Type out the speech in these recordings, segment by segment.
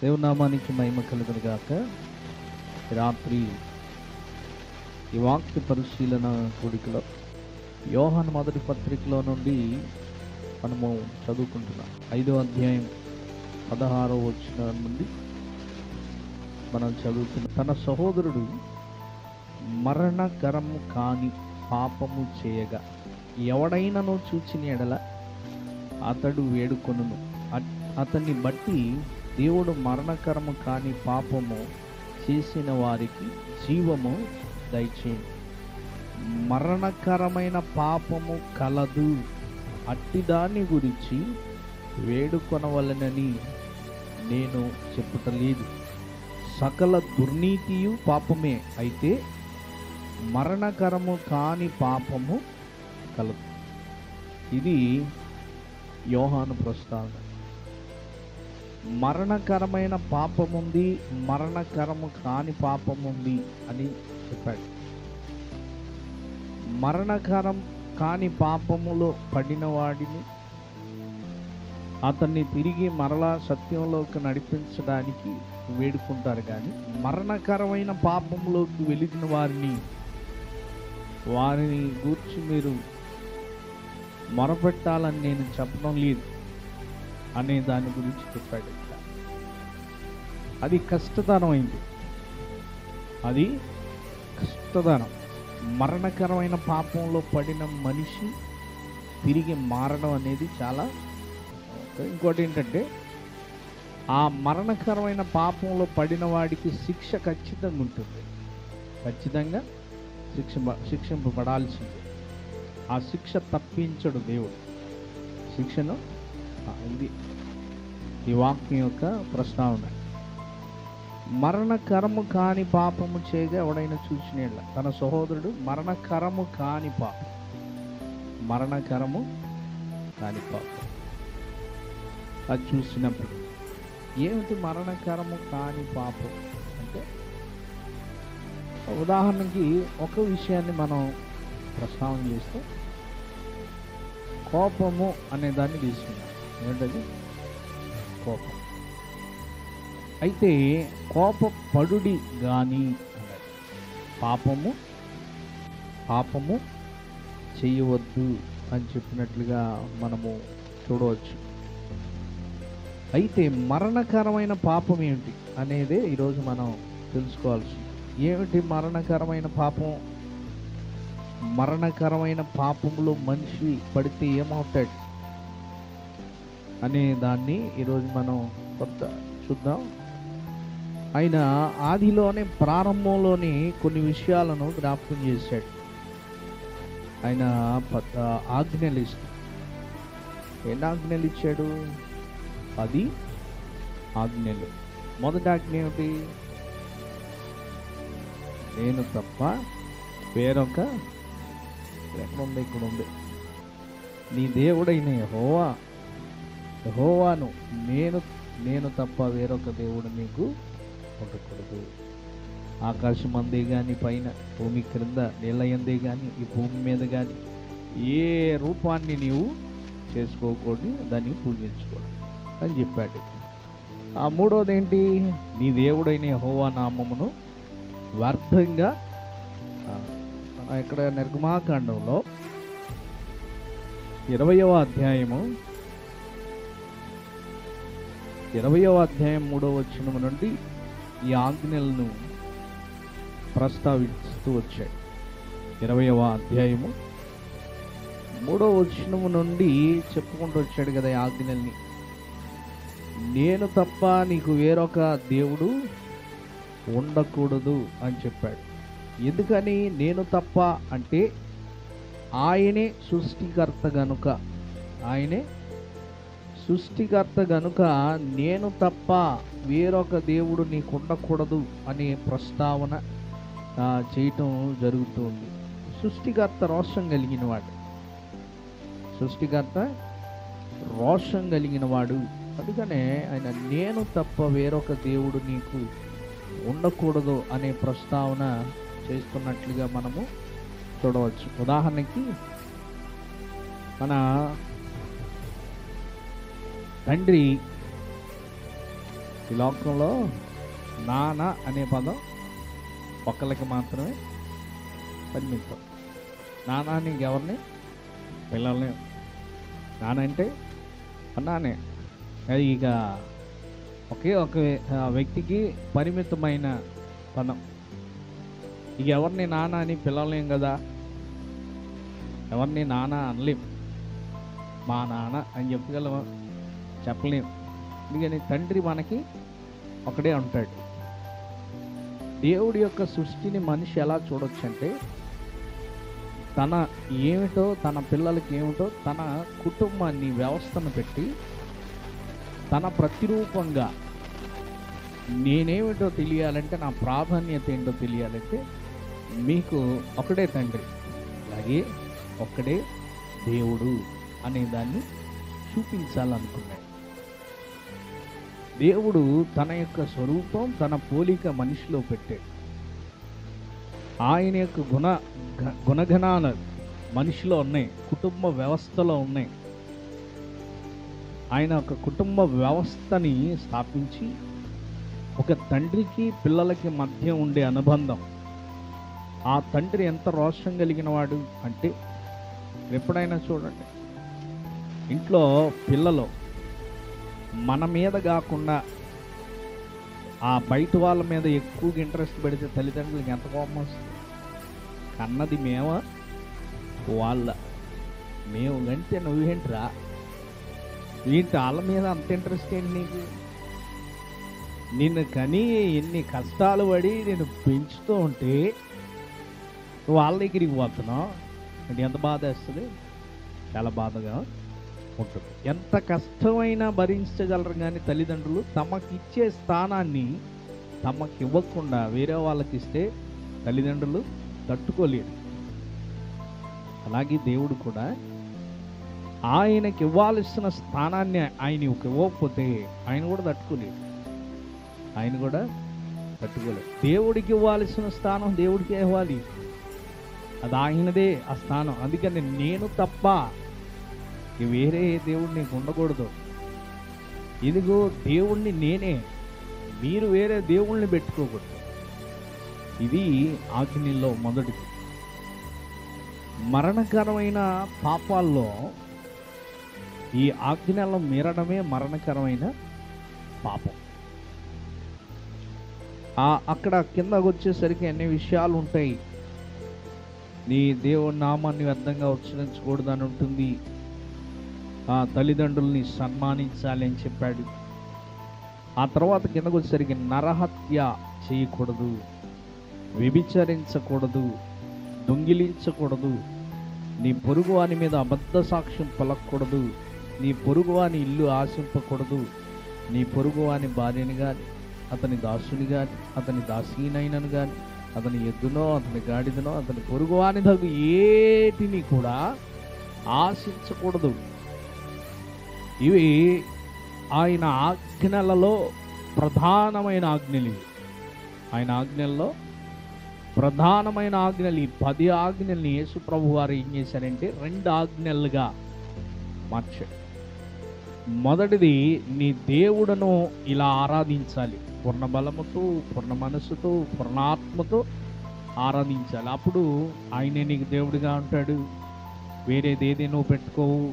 దేవునామానికి మహిమ కలుగును గాక. రాత్రి ఈ వాక్య పరిశీలన కూడికలో యోహాను మొదటి పత్రికలో నుండి మనము చదువుకుంటున్నాం. 5వ అధ్యాయం 16వ వచనం నుండి మనం చదువుతున్నాం. తన సహోదరుడు మరణకరము కాని పాపము చేయగా ఎవడైనను చూచిన ఎడల అతడు వేడుకొనును. అతన్ని బట్టి దేవుడు మరణకరము కాని పాపము చేసిన వారికి జీవము దయచేయండి. మరణకరమైన పాపము కలదు, అట్టిదాన్ని గురించి వేడుకొనవలెనని నేను చెప్పుటలేదు. సకల దుర్నీతియు పాపమే, అయితే మరణకరము కాని పాపము కలదు. ఇది యోహాను ప్రస్తావన. మరణకరమైన పాపముంది, మరణకరము కాని పాపముంది అని చెప్పాడు. మరణకరం కాని పాపములో పడిన వాడిని అతన్ని తిరిగి మరలా సత్యంలోకి నడిపించడానికి వేడుకుంటారు, కానీ మరణకరమైన పాపంలోకి వెలిగిన వారిని గూర్చి మీరు మొరపెట్టాలని నేను చెప్పడం లేదు అనే దాని గురించి చెప్పాడు. అది కష్టతరమైంది, అది కష్టతరం. మరణకరమైన పాపంలో పడిన మనిషి తిరిగి మారడం అనేది చాలా. ఇంకోటి ఏంటంటే, ఆ మరణకరమైన పాపంలో పడిన వాడికి శిక్ష ఖచ్చితంగా ఉంటుంది, ఖచ్చితంగా శిక్షింపబడాల్సింది. ఆ శిక్ష తప్పించడు దేవుడు. శిక్షను ఇది ఈ వాక్యం యొక్క ప్రస్తావన. మరణకరము కాని పాపము చేయగా ఎవడైనా చూసినట్ల తన సహోదరుడు మరణకరము కాని పాపం, మరణకరము కాని పాపం అది చూసినప్పుడు ఏమిటి మరణకరము కాని పాపం అంటే, ఉదాహరణకి ఒక విషయాన్ని మనం ప్రస్తావన చేస్తే కోపము అనే దాన్ని తీసుకున్నాం. ఏంటది? కోపం. అయితే కోపపడుడి కానీ అన్నది పాపము చేయవద్దు అని చెప్పినట్లుగా మనము చూడవచ్చు. అయితే మరణకరమైన పాపం ఏమిటి అనేదే ఈరోజు మనం తెలుసుకోవాల్సింది. ఏమిటి మరణకరమైన పాపం? మరణకరమైన పాపంలో మనిషి పడితే ఏమవుతాడు అనే దాన్ని ఈరోజు మనం కొంత చూద్దాం. ఆయన ఆదిలోనే, ప్రారంభంలోనే కొన్ని విషయాలను జ్ఞాపకం చేశాడు. ఆయన ఆజ్ఞలు ఇస్తాడు. ఎన్ని ఆజ్ఞలు ఇచ్చాడు? 10 ఆజ్ఞలు. మొదటి ఆజ్ఞ ఏమిటి? నేను తప్ప వేరొక, ఇక్కడ ఉంది, నీ దేవుడైన యెహోవాను నేను తప్ప వేరొక దేవుడు నీకు ఉండకూడదు. ఆకాశం అందే కానీ, పైన భూమి క్రింద నీళ్ళ యందే కానీ, ఈ భూమి మీద కానీ ఏ రూపాన్ని నీవు చేసుకోకూడదు, దాన్ని పూజించుకోవడం అని చెప్పాడు. ఆ మూడోది ఏంటి? నీ దేవుడైన యెహోవా నామమును వ్యర్థంగా. ఇక్కడ నిర్గమాకాండంలో 20వ అధ్యాయం 3వ వచనం నుండి ఈ ఆజ్ఞలను ప్రస్తావిస్తూ వచ్చాడు. 20వ అధ్యాయము 3వ వచనం నుండి చెప్పుకుంటూ వచ్చాడు కదా ఈ ఆజ్ఞల్ని. నేను తప్ప నీకు వేరొక దేవుడు ఉండకూడదు అని చెప్పాడు. ఎందుకని నేను తప్ప అంటే, ఆయనే సృష్టికర్త గనుక నేను తప్ప వేరొక దేవుడు నీకు ఉండకూడదు అనే ప్రస్తావన చేయటం జరుగుతుంది. సృష్టికర్త రోషం కలిగిన వాడు, అందుకనే ఆయన నేను తప్ప వేరొక దేవుడు నీకు ఉండకూడదు అనే ప్రస్తావన చేస్తున్నట్లుగా మనము చూడవచ్చు. ఉదాహరణకి మన తండ్రి ఈ లోకంలో నాన్న అనే పదం ఒక్కళ్ళకి మాత్రమే పరిమితం. నాన్న అని ఇంకెవరిని పిల్లల్ని నాన్న అంటే నానే. అది ఇక ఒకే ఒక వ్యక్తికి పరిమితమైన పదం. ఇక ఎవరిని నాన్న అని పిల్లలేం కదా, ఎవరిని నాన్న అనలేం. మా నాన్న అని చెప్పగలమా? చెప్పలేం. ఎందుకని తండ్రి మనకి ఒకడే ఉంటాడు. దేవుడి యొక్క సృష్టిని మనిషి ఎలా చూడొచ్చు అంటే, తన ఏమిటో తన పిల్లలకి ఏమిటో తన కుటుంబాన్ని వ్యవస్థను పెట్టి తన ప్రతిరూపంగా నేనేమిటో తెలియాలంటే, నా ప్రాధాన్యత ఏంటో తెలియాలంటే మీకు ఒకడే తండ్రి, అలాగే ఒక్కడే దేవుడు అనే దాన్ని చూపించాలనుకున్నాడు. దేవుడు తన యొక్క స్వరూపం తన పోలిక మనిషిలో పెట్టాడు. ఆయన యొక్క గుణగణాలు మనిషిలో ఉన్నాయి, కుటుంబ వ్యవస్థలో ఉన్నాయి. ఆయన ఒక కుటుంబ వ్యవస్థని స్థాపించి ఒక తండ్రికి పిల్లలకి మధ్య ఉండే అనుబంధం. ఆ తండ్రి ఎంత రోషం కలిగిన వాడు అంటే, ఎప్పుడైనా చూడండి, ఇంట్లో పిల్లలు మన మీద కాకుండా ఆ బయట వాళ్ళ మీద ఎక్కువగా ఇంట్రెస్ట్ పెడితే తల్లిదండ్రులకి ఎంత కోపం వస్తుంది. కన్నది మేమా వాళ్ళ, మేము కంటే నువ్వేంట్రా, ఏంటి వాళ్ళ మీద అంత ఇంట్రెస్ట్ ఏంటి నీకు? నిన్ను కని ఎన్ని కష్టాలు పడి నేను పెంచుతూ ఉంటే నువ్వు వాళ్ళ దగ్గరికి పోతున్నావు అంటే ఎంత బాధ వేస్తుంది? చాలా బాధగా ఉంటుంది. ఎంత కష్టమైనా భరించగలరు కానీ తల్లిదండ్రులు తమకిచ్చే స్థానాన్ని తమకి ఇవ్వకుండా వేరే వాళ్ళకి ఇస్తే తల్లిదండ్రులు తట్టుకోలేరు. అలాగే దేవుడు కూడా ఆయనకి ఇవ్వాల్సిన స్థానాన్ని ఆయన ఇవ్వకపోతే ఆయన కూడా తట్టుకోలేడు. దేవుడికి ఇవ్వాల్సిన స్థానం దేవుడికే ఇవ్వాలి, అది ఆయనదే ఆ స్థానం. అందుకని నేను తప్ప వేరే దేవుడు నీకు ఉండకూడదు. ఇదిగో దేవుణ్ణి నేనే, మీరు వేరే దేవుణ్ణి పెట్టుకోకూడదు. ఇది ఆజ్ఞల్లో మొదటిది. మరణకరమైన పాపాల్లో ఈ ఆజ్ఞలో మీరడమే మరణకరమైన పాపం. అక్కడ కిందకు వచ్చేసరికి అన్ని విషయాలు ఉంటాయి. నీ దేవుని నామాన్ని వ్యర్థంగా ఉచ్చరించకూడదని ఉంటుంది. తల్లిదండ్రుల్ని సన్మానించాలి అని చెప్పాడు. ఆ తర్వాత కిందకు వచ్చేసరికి నరహత్య చేయకూడదు, వ్యభిచరించకూడదు, దొంగిలించకూడదు, నీ పొరుగువాని మీద అబద్ధ సాక్ష్యం పలకూడదు, నీ పొరుగువాని ఇల్లు ఆశింపకూడదు, నీ పొరుగువాని భార్యని కానీ అతని దాసుని కానీ అతని దాసీనైనను కానీ అతని ఎద్దునో అతని గాడిదనో అతని పొరుగువాని దగ్గు ఏటిని కూడా ఆశించకూడదు. ఇవి ఆయన ఆజ్ఞలలో ప్రధానమైన ఆజ్ఞలు. ఆయన ఆజ్ఞల్లో ప్రధానమైన ఆజ్ఞలు ఈ 10 ఆజ్ఞల్ని యేసు ప్రభు వారు ఏం చేశారంటే 2 ఆజ్ఞలుగా మార్చాడు. మొదటిది, నీ దేవుడును ఇలా ఆరాధించాలి, పూర్ణ బలముతో పూర్ణ మనస్సుతో పూర్ణాత్మతో ఆరాధించాలి. అప్పుడు ఆయనే నీకు దేవుడిగా ఉంటాడు. వేరేదేది నువ్వు పెట్టుకోవు,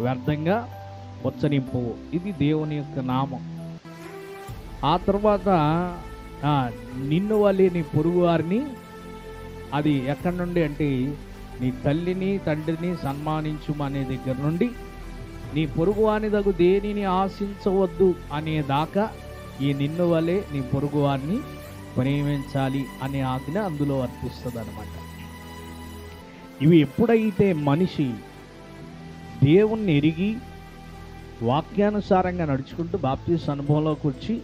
వ్యర్థంగా ఉచ్చరింపవు. ఇది దేవుని యొక్క నామం. ఆ తర్వాత నిన్ను వల్లే నీ పొరుగు వారిని, అది ఎక్కడి నుండి అంటే నీ తల్లిని తండ్రిని సన్మానించుమనే దగ్గర నుండి నీ పొరుగువాని దగ్గు దేనిని ఆశించవద్దు అనేదాకా ఈ నిన్ను వలె నీ పొరుగువారిని ప్రేమించాలి అనే ఆజ్ఞ అందులో వర్తిస్తుంది అన్నమాట. ఇవి ఎప్పుడైతే మనిషి దేవుణ్ణి ఎరిగి వాక్యానుసారంగా నడుచుకుంటూ బాప్తిస్మ అనుభవంలోకి వచ్చి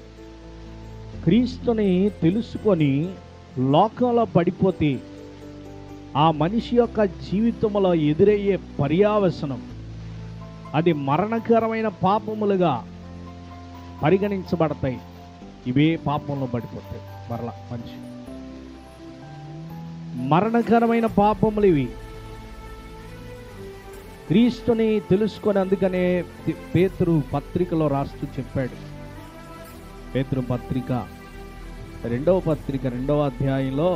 క్రీస్తుని తెలుసుకొని లోకంలో పడిపోతే ఆ మనిషి యొక్క జీవితంలో ఎదురయ్యే పర్యావసనం అది మరణకరమైన పాపములుగా పరిగణించబడతాయి. ఇవే పాపంలో పడిపోతాయి మరలా మనిషి. మరణకరమైన పాపములు ఇవి. క్రీస్తుని తెలుసుకొని, అందుకనే పేతురు పత్రికలో రాస్తూ చెప్పాడు, పేతురు పత్రిక రెండవ అధ్యాయంలో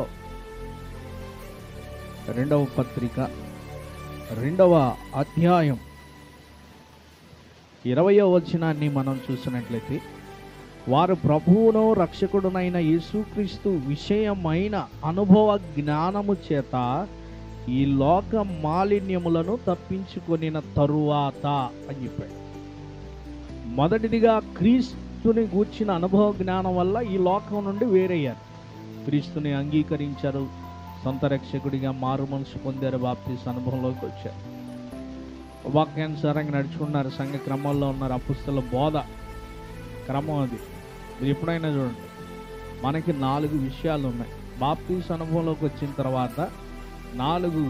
20వ వచనాన్ని మనం చూసినట్లయితే, వారు ప్రభువును రక్షకుడునైన యేసుక్రీస్తు విషయమైన అనుభవ జ్ఞానము చేత ఈ లోక మాలిన్యములను తప్పించుకొనిన తరువాత అని చెప్పాడు. మొదటిదిగా క్రీస్తుని గూర్చిన అనుభవ జ్ఞానం వల్ల ఈ లోకం నుండి వేరయ్యారు. క్రీస్తుని అంగీకరించారు, సొంత రక్షకుడిగా మారు మనసు పొందారు, బాప్తిస్మ అనుభవంలోకి వచ్చారు, వాక్యానుసారంగా నడుచుకున్నారు, సంఘ క్రమంలో ఉన్నారు. అపుస్తల బోధ క్రమం అది. మీరు ఎప్పుడైనా చూడండి, మనకి 4 విషయాలు ఉన్నాయి. బాప్తిస్మ అనుభవంలోకి వచ్చిన తర్వాత 4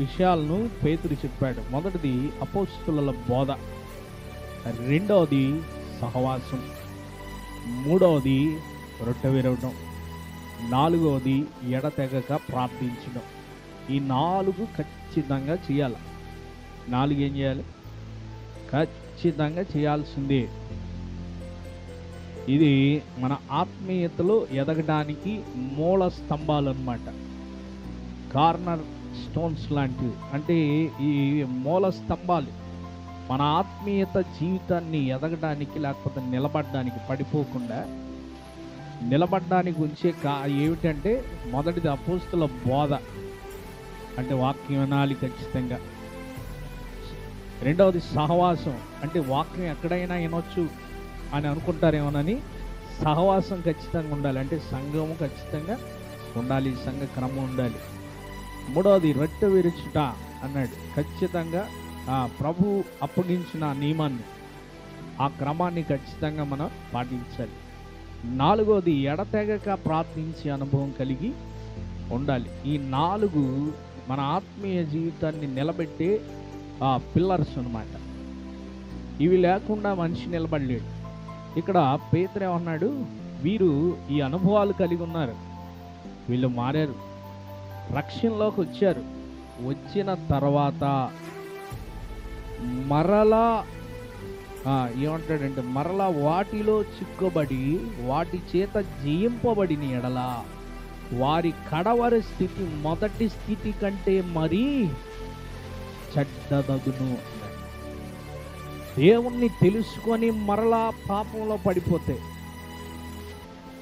విషయాలను పేతురు చెప్పాడు. మొదటిది అపోస్తలుల బోధ, రెండవది సహవాసం, మూడవది రొట్టె విరవడం, నాలుగవది ఎడతెగక ప్రార్థించడం. ఈ 4 ఖచ్చితంగా చేయాలి. 4 ఏం చేయాలి? ఖచ్చితంగా చేయాల్సిందే. ఇది మన ఆత్మీయతలో ఎదగడానికి మూల స్తంభాలు అన్నమాట. కార్నర్ స్టోన్స్ లాంటివి. అంటే ఈ మూల స్తంభాలు మన ఆత్మీయత జీవితాన్ని ఎదగడానికి, లేకపోతే నిలబడడానికి, పడిపోకుండా నిలబడడానికి ఉంచే ఏమిటంటే, మొదటిది అపోస్తల బోధ, అంటే వాక్యం వినాలి ఖచ్చితంగా. రెండవది సహవాసం, అంటే వాక్యం ఎక్కడైనా వినొచ్చు అని అనుకుంటారేమోనని సహవాసం ఖచ్చితంగా ఉండాలి, అంటే సంఘము ఖచ్చితంగా ఉండాలి, సంఘ క్రమం ఉండాలి. మూడవది రొట్టె విరుచుట అన్నాడు. ఖచ్చితంగా ప్రభు అప్పగించిన నియమాన్ని, ఆ క్రమాన్ని ఖచ్చితంగా మనం పాటించాలి. నాలుగవది ఎడతెగక ప్రార్థించే అనుభవం కలిగి ఉండాలి. ఈ 4 మన ఆత్మీయ జీవితాన్ని నిలబెట్టే పిల్లర్స్ అన్నమాట. ఇవి లేకుండా మనిషి నిలబడలేడు. ఇక్కడ పేతురు ఏమన్నాడు? వీరు ఈ అనుభవాలు కలిగి ఉన్నారు, వీళ్ళు మారారు, రక్షణలోకి వచ్చారు. వచ్చిన తర్వాత మరలా ఏమంటాడంటే, మరలా వాటిలో చిక్కుబడి వాటి చేత జయింపబడిన ఎడల వారి కడవరి స్థితి మొదటి స్థితి కంటే మరీ చెడ్డదగును. దేవుణ్ణి తెలుసుకొని మరలా పాపంలో పడిపోతే,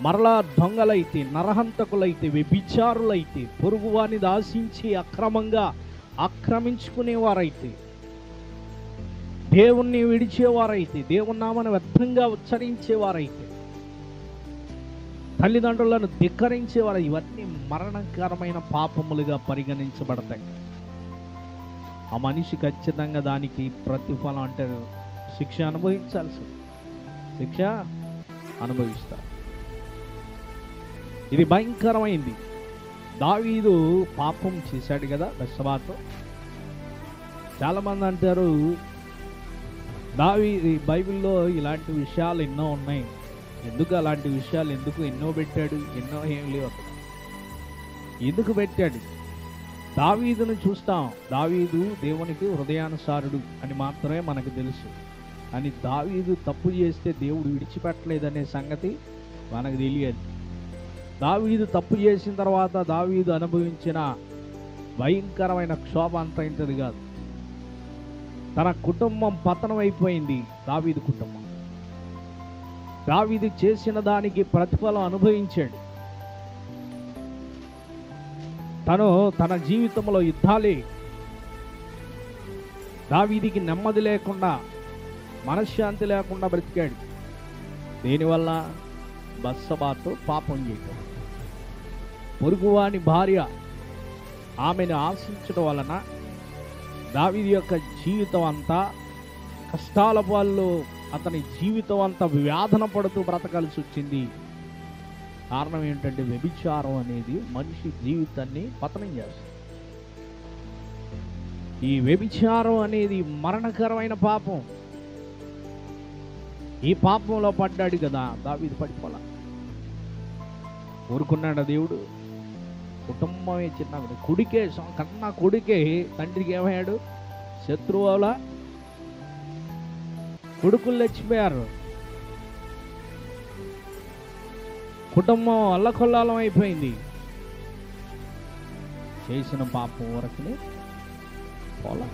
మరలా దొంగలైతే, నరహంతకులైతే, వ్యభిచారులైతే, పొరుగువాని ఆశించి అక్రమంగా ఆక్రమించుకునేవారైతే, దేవుణ్ణి విడిచేవారైతే, దేవుని నామాన్ని వ్యర్థంగా ఉచ్చరించేవారైతే, తల్లిదండ్రులను ధిక్కరించేవారు, ఇవన్నీ మరణకరమైన పాపములుగా పరిగణించబడతాయి. ఆ మనిషి ఖచ్చితంగా దానికి ప్రతిఫలం, అంటే శిక్ష అనుభవించాల్సి, శిక్ష అనుభవిస్తారు. ఇది భయంకరమైంది. దావీదు పాపం చేశాడు కదా బెత్షెబాతో. చాలామంది అంటారు, బైబిల్లో ఇలాంటి విషయాలు ఎన్నో ఉన్నాయి, ఎందుకు అలాంటి విషయాలు ఎందుకు ఎన్నో పెట్టాడు? ఎన్నో ఏం లేవు అక్కడ. ఎందుకు పెట్టాడు? దావీదును చూస్తాం, దావీదు దేవునికి హృదయానుసారుడు అని మాత్రమే మనకు తెలుసు. అని దావీదు తప్పు చేస్తే దేవుడు విడిచిపెట్టలేదనే సంగతి మనకు తెలియదు. దావీదు తప్పు చేసిన తర్వాత దావీదు అనుభవించిన భయంకరమైన క్షోభ అంత ఇంతది కాదు. తన కుటుంబం పతనం అయిపోయింది. దావీదు కుటుంబం దావీదు చేసిన దానికి ప్రతిఫలం అనుభవించాడు. తన జీవితంలో యుద్ధాలే, దావీదికి నెమ్మది లేకుండా, మనశ్శాంతి లేకుండా బ్రతికాడు. దేనివల్ల? బత్షెబాతో పాపం చేయటం. పొరుగువాని భార్య ఆమెను ఆశించడం వలన దావీదు యొక్క జీవితం అంతా కష్టాల పాల్లో, అతని జీవితం అంతా వ్యాధన పడుతూ బ్రతకాల్సి వచ్చింది. కారణం ఏంటంటే, వ్యభిచారం అనేది మనిషి జీవితాన్ని పతనం చేస్తుంది. ఈ వ్యభిచారం అనేది మరణకరమైన పాపం. ఈ పాపంలో పడ్డాడు కదా దావీదు, పడిపోలా. ఊరుకున్నాడు దేవుడు? కుటుంబమే చిన్న కొడుకే, కన్నా కొడుకే తండ్రికి ఏమయ్యాడు? శత్రువులా కొడుకులు చచ్చిపోయారు. కుటుంబం అల్లకొల్లాలం అయిపోయింది. చేసిన పాపం వరకునే పోలా.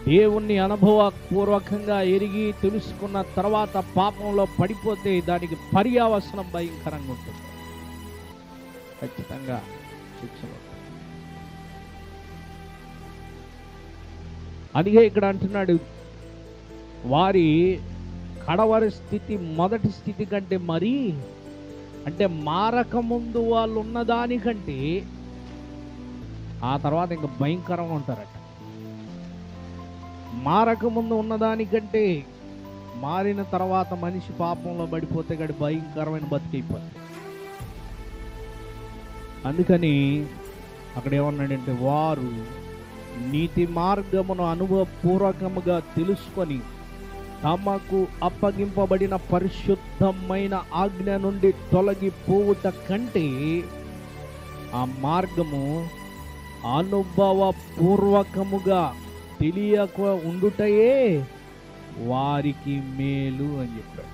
దేవుణ్ణి అనుభవపూర్వకంగా ఎరిగి తెలుసుకున్న తర్వాత పాపంలో పడిపోతే దానికి పర్యావసనం భయంకరంగా ఉంటుంది. ఖచ్చితంగా శిక్షణ. అందుకే ఇక్కడ అంటున్నాడు, వారి కడవరి స్థితి మొదటి స్థితి కంటే మరీ, అంటే మారకముందు వాళ్ళు ఉన్నదానికంటే ఆ తర్వాత ఇంకా భయంకరంగా ఉంటారట. మారకముందు ఉన్నదానికంటే మారిన తర్వాత మనిషి పాపంలో పడిపోతే గడి భయంకరమైన బతికైపోతుంది. అందుకని అక్కడ ఏమన్నాడంటే, వారు నీతి మార్గమును అనుభవపూర్వకముగా తెలుసుకొని తమకు అప్పగింపబడిన పరిశుద్ధమైన ఆజ్ఞ నుండి తొలగిపోవుట కంటే ఆ మార్గము అనుభవపూర్వకముగా తెలియక ఉండుటయే వారికి మేలు అని చెప్పాడు.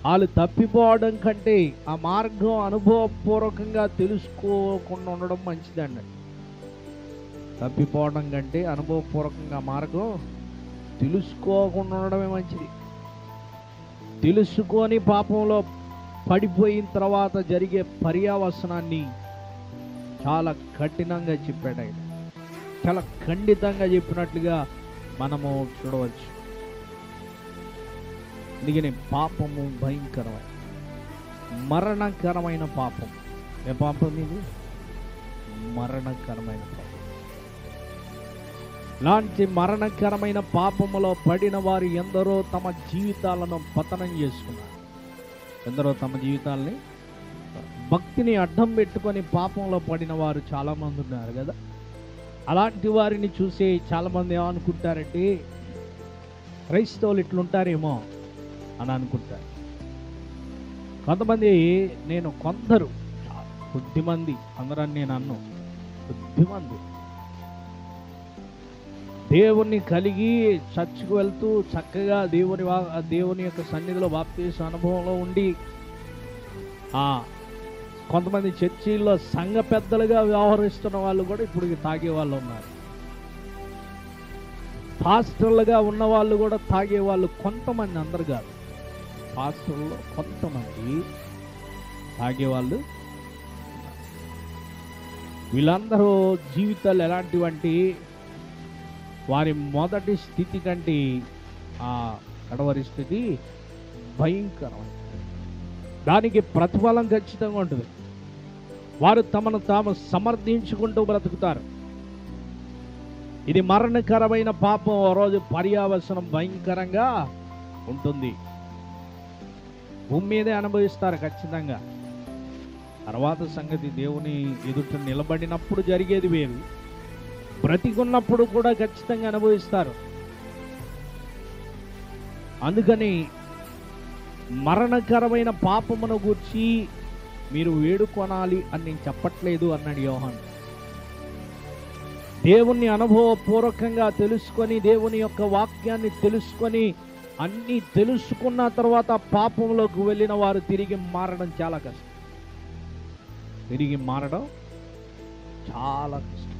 వాళ్ళు తప్పిపోవడం కంటే ఆ మార్గం అనుభవపూర్వకంగా తెలుసుకోకుండా ఉండడం మంచిదండి. తప్పిపోవడం కంటే అనుభవపూర్వకంగా మార్గం తెలుసుకోకుండా ఉండడమే మంచిది. తెలుసుకొని పాపంలో పడిపోయిన తర్వాత జరిగే పర్యావసనాన్ని చాలా కఠినంగా చెప్పాడు ఆయన. చాలా ఖండితంగా చెప్పినట్లుగా మనము చూడవచ్చు. అందుకని పాపము భయంకరమైన మరణకరమైన పాపం. ఏ పాపం ఇది? మరణకరమైన పాపం. లాంటి మరణకరమైన పాపములో పడిన వారు ఎందరో తమ జీవితాలను పతనం చేసుకున్నారు. ఎందరో తమ జీవితాలని భక్తిని అడ్డం పెట్టుకొని పాపంలో పడిన వారు చాలామంది ఉన్నారు కదా. అలాంటి వారిని చూసి చాలామంది ఏమనుకుంటారంటే, క్రైస్తవులు ఇట్లుంటారేమో అని అనుకుంటారు. కొంతమంది, కొందరు కొద్దిమంది, అందరని నేను అన్ను, కొద్దిమంది దేవుణ్ణి కలిగి చర్చికి వెళ్తూ చక్కగా దేవుని యొక్క సన్నిధిలో బాప్తీసు అనుభవంలో ఉండి కొంతమంది చర్చిల్లో సంఘ పెద్దలుగా వ్యవహరిస్తున్న వాళ్ళు కూడా ఇప్పుడు తాగే వాళ్ళు ఉన్నారు. పాస్టర్లుగా ఉన్న వాళ్ళు కూడా తాగే వాళ్ళు కొంతమంది, అందరు కాదు. పాస్టర్లో కొంతమంది తాగేవాళ్ళు. వీళ్ళందరూ జీవితాలు ఎలాంటివంటి, వారి మొదటి స్థితి కంటే ఆ కడవరి స్థితి భయంకరమైన, దానికి ప్రతిఫలం ఖచ్చితంగా ఉంటుంది. వారు తమను తాము సమర్థించుకుంటూ బ్రతుకుతారు. ఇది మరణకరమైన పాపం. ఓ రోజు పర్యావసనం భయంకరంగా ఉంటుంది. భూమి మీదే అనుభవిస్తారు ఖచ్చితంగా. తర్వాత సంగతి దేవుని ఎదుట నిలబడినప్పుడు జరిగేది వేరు. బ్రతికున్నప్పుడు కూడా ఖచ్చితంగా అనుభవిస్తారు. అందుకని మరణకరమైన పాపమును గూర్చి మీరు వేడుకొనాలి అని నేను చెప్పట్లేదు అన్నాడు యోహాను. దేవుణ్ణి అనుభవపూర్వకంగా తెలుసుకొని, దేవుని యొక్క వాక్యాన్ని తెలుసుకొని, అన్నీ తెలుసుకున్న తర్వాత పాపంలోకి వెళ్ళిన వారు తిరిగి మారడం చాలా కష్టం. తిరిగి మారడం చాలా కష్టం.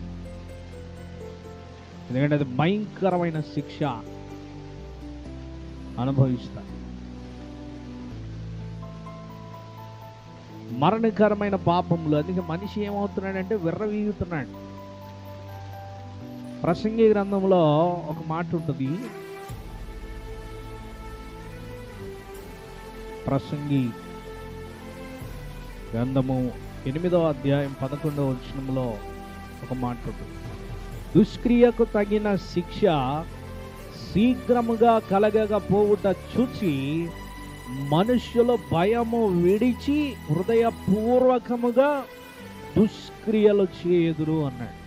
ఎందుకంటే అది భయంకరమైన శిక్ష అనుభవిస్తారు. మరణకరమైన పాపములు. అందుకే మనిషి ఏమవుతున్నాడంటే విర్రవీగుతున్నాడు. ప్రసంగి గ్రంథంలో ఒక మాట ఉంటుంది. ప్రసంగి గ్రంథము 8వ అధ్యాయం 11వ వచనంలో ఒక మాట ఉంటుంది. దుష్క్రియకు తగిన శిక్ష శీఘ్రముగా కలగకపోవుట చూచి మనుష్యులు భయము విడిచి హృదయపూర్వకముగా దుష్క్రియలు చేయుదురు అన్నాడు.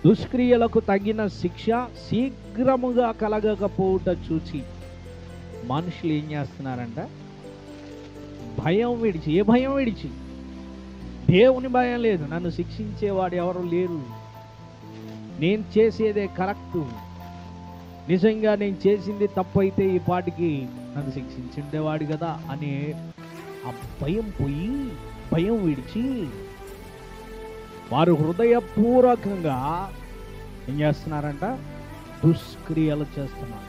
దుష్క్రియలకు తగిన శిక్ష శీఘ్రముగా కలగకపోవుట చూచి మనుషులు ఏం చేస్తున్నారంట? భయం విడిచి. ఏ భయం విడిచి? దేవుని భయం లేదు. నన్ను శిక్షించేవాడు ఎవరు లేరు, నేను చేసేదే కరెక్టు, నిజంగా నేను చేసింది తప్పు అయితే ఈ పాటికి నన్ను శిక్షించుండేవాడు కదా అనే ఆ భయం పోయి, భయం విడిచి వారు హృదయపూర్వకంగా ఏం చేస్తున్నారంట? దుష్క్రియలు చేస్తున్నారు.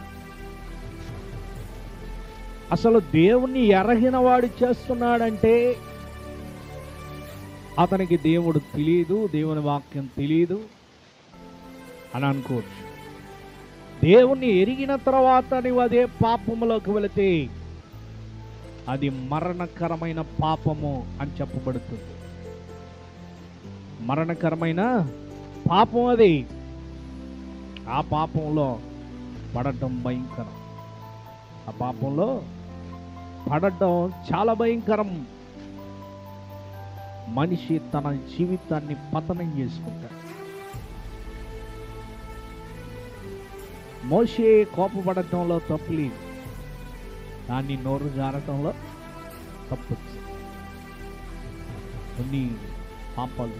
అసలు దేవుణ్ణి ఎరగిన వాడు చేస్తున్నాడంటే అతనికి దేవుడు తెలియదు, దేవుని వాక్యం తెలియదు అని అనుకోవచ్చు. దేవుణ్ణి ఎరిగిన తర్వాత నువ్వు అదే పాపములోకి వెళితే అది మరణకరమైన పాపము అని చెప్పబడుతుంది. మరణకరమైన పాపం అది. ఆ పాపంలో పడటం భయంకరం. ఆ పాపంలో పడటం చాలా భయంకరం. మనిషి తన జీవితాన్ని పతనం చేసుకుంటాడు. మోషే కోపపడటంలో తప్పు లేదు, దాన్ని నోరు జారటంలో తప్పు. కొన్ని పాపాలు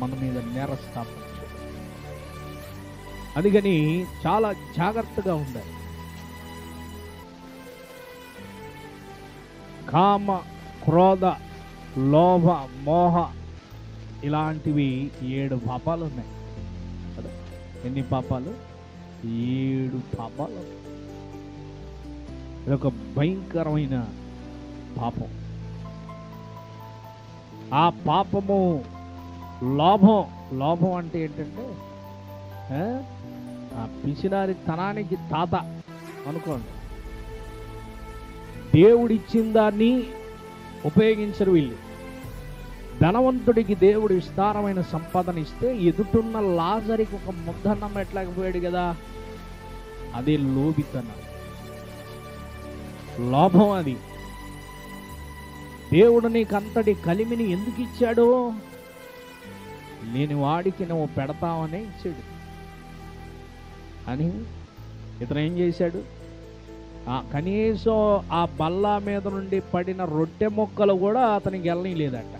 మన మీద నేరస్థాపించు. అందుకని చాలా జాగ్రత్తగా ఉండాలి. కామ, క్రోధ, లోభ, మోహ ఇలాంటివి 7 పాపాలు ఉన్నాయి కదా. ఎన్ని పాపాలు? 7 పాపాలు. ఇదొక భయంకరమైన పాపం. ఆ పాపము లోభం అంటే ఏంటంటే ఆ పిసినారి తనానికి తాత అనుకోండి. దేవుడిచ్చిన దాన్ని ఉపయోగించరు వీళ్ళు. ధనవంతుడికి దేవుడు విస్తారమైన సంపాదన ఇస్తే ఎదుటున్న లాజరికి ఒక ముద్దన్నం ఎట్లాగపోయాడు కదా, అదే లోభితనం, లోభం. అది దేవుడు నీకు అంతటి కలిమిని ఎందుకు ఇచ్చాడు? లేని వాడికి నువ్వు పెడతావనే ఇచ్చాడు అని. ఇతను ఏం చేశాడు? కనీసం ఆ బల్ల మీద నుండి పడిన రొట్టె మొక్కలు కూడా అతనికి వెళ్ళని లేదట.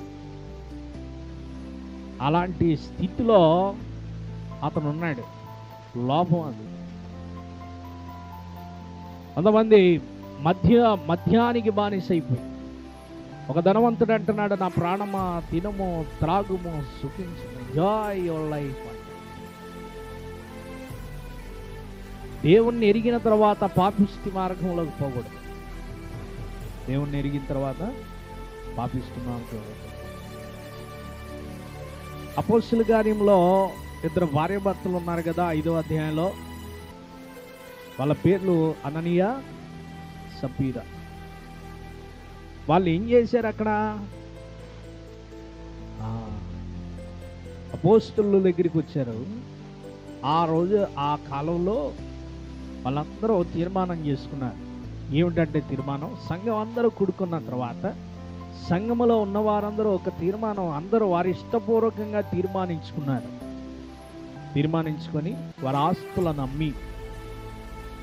అలాంటి స్థితిలో అతను ఉన్నాడు. లోభం అది. కొంతమంది మద్యానికి బానిసైపోయి, ఒక ధనవంతుడు అంటున్నాడు, నా ప్రాణమా తినము త్రాగుము సుఖించు, ఎంజాయ్ యువర్ లైఫ్. దేవుణ్ణి ఎరిగిన తర్వాత పాపిష్టి మార్గంలోకి పోకూడదు. దేవుణ్ణి ఎరిగిన తర్వాత పాపిష్టి మార్గంలో. అపోస్తలుల కార్యంలో 2 భార్యాభర్తలు ఉన్నారు కదా, 5వ అధ్యాయంలో. వాళ్ళ పేర్లు అననీయ, సప్పీరా. వాళ్ళు ఏం చేశారు అక్కడ? అపోస్తలుల దగ్గరికి వచ్చారు. ఆ రోజు ఆ కాలంలో వాళ్ళందరూ తీర్మానం చేసుకున్నారు. ఏమిటంటే తీర్మానం, సంఘం అందరూ కూడుకున్న తర్వాత సంఘములో ఉన్న వారందరూ ఒక తీర్మానం, అందరూ వారి ఇష్టపూర్వకంగా తీర్మానించుకొని వారి ఆస్తులను అమ్మి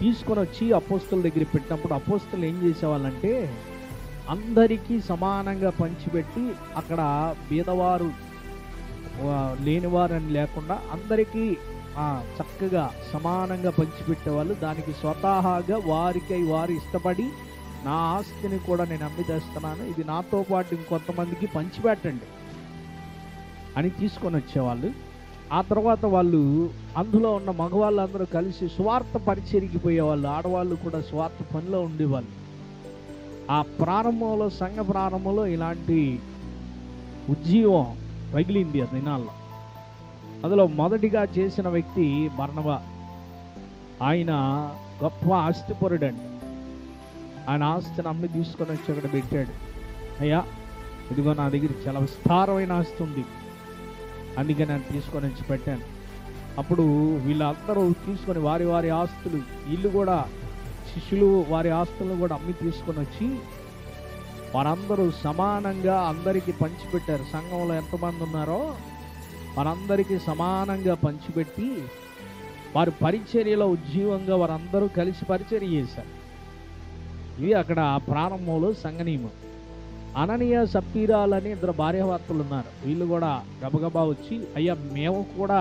తీసుకొని వచ్చి అపోస్తలుల దగ్గర పెట్టినప్పుడు అపోస్తలులు ఏం చేసేవాళ్ళంటే అందరికీ సమానంగా పంచిపెట్టి, అక్కడ బీదవారు లేనివారని లేకుండా అందరికీ చక్కగా సమానంగా పంచిపెట్టేవాళ్ళు. దానికి స్వతహాగా వారు ఇష్టపడి, నా ఆస్తిని కూడా నేను అమ్మిదేస్తున్నాను, ఇది నాతో పాటు ఇంకొంతమందికి పంచిపెట్టండి అని తీసుకొని వచ్చేవాళ్ళు. ఆ తర్వాత వాళ్ళు అందులో ఉన్న మగవాళ్ళందరూ కలిసి స్వార్థ పరిచర్యకి పోయేవాళ్ళు. ఆడవాళ్ళు కూడా స్వార్థ పనిలో ఉండేవాళ్ళు. ఆ ప్రారంభంలో, సంఘ ప్రారంభంలో ఇలాంటి ఉజ్జీవం రగిలింది ఆ దినాల్లో. అందులో మొదటిగా చేసిన వ్యక్తి బర్నబా. ఆయన గొప్ప ఆస్తిపరుడండి. ఆయన ఆస్తిని అమ్మి తీసుకొని వచ్చి అక్కడ పెట్టాడు. అయ్యా, ఇదిగో నా దగ్గర చాలా విస్తారమైన ఆస్తి ఉంది, అందుకే నేను తీసుకొని వచ్చి పెట్టాను. అప్పుడు వీళ్ళందరూ తీసుకొని వారి ఆస్తులు, వీళ్ళు కూడా శిష్యులు వారి ఆస్తులను కూడా అమ్మి తీసుకొని వచ్చి వారందరూ సమానంగా అందరికీ పంచిపెట్టారు. సంఘంలో ఎంతమంది ఉన్నారో వారందరికీ సమానంగా పంచిపెట్టి వారి పరిచర్యలో ఉజ్జీవంగా వారందరూ కలిసి పరిచర్య చేశారు. ఇది అక్కడ ప్రారంభంలో సంఘ నియమం. అననీయ, సప్పీరాలని 2 భార్యాభర్తలు ఉన్నారు. వీళ్ళు కూడా గబగబా వచ్చి, అయ్యా మేము కూడా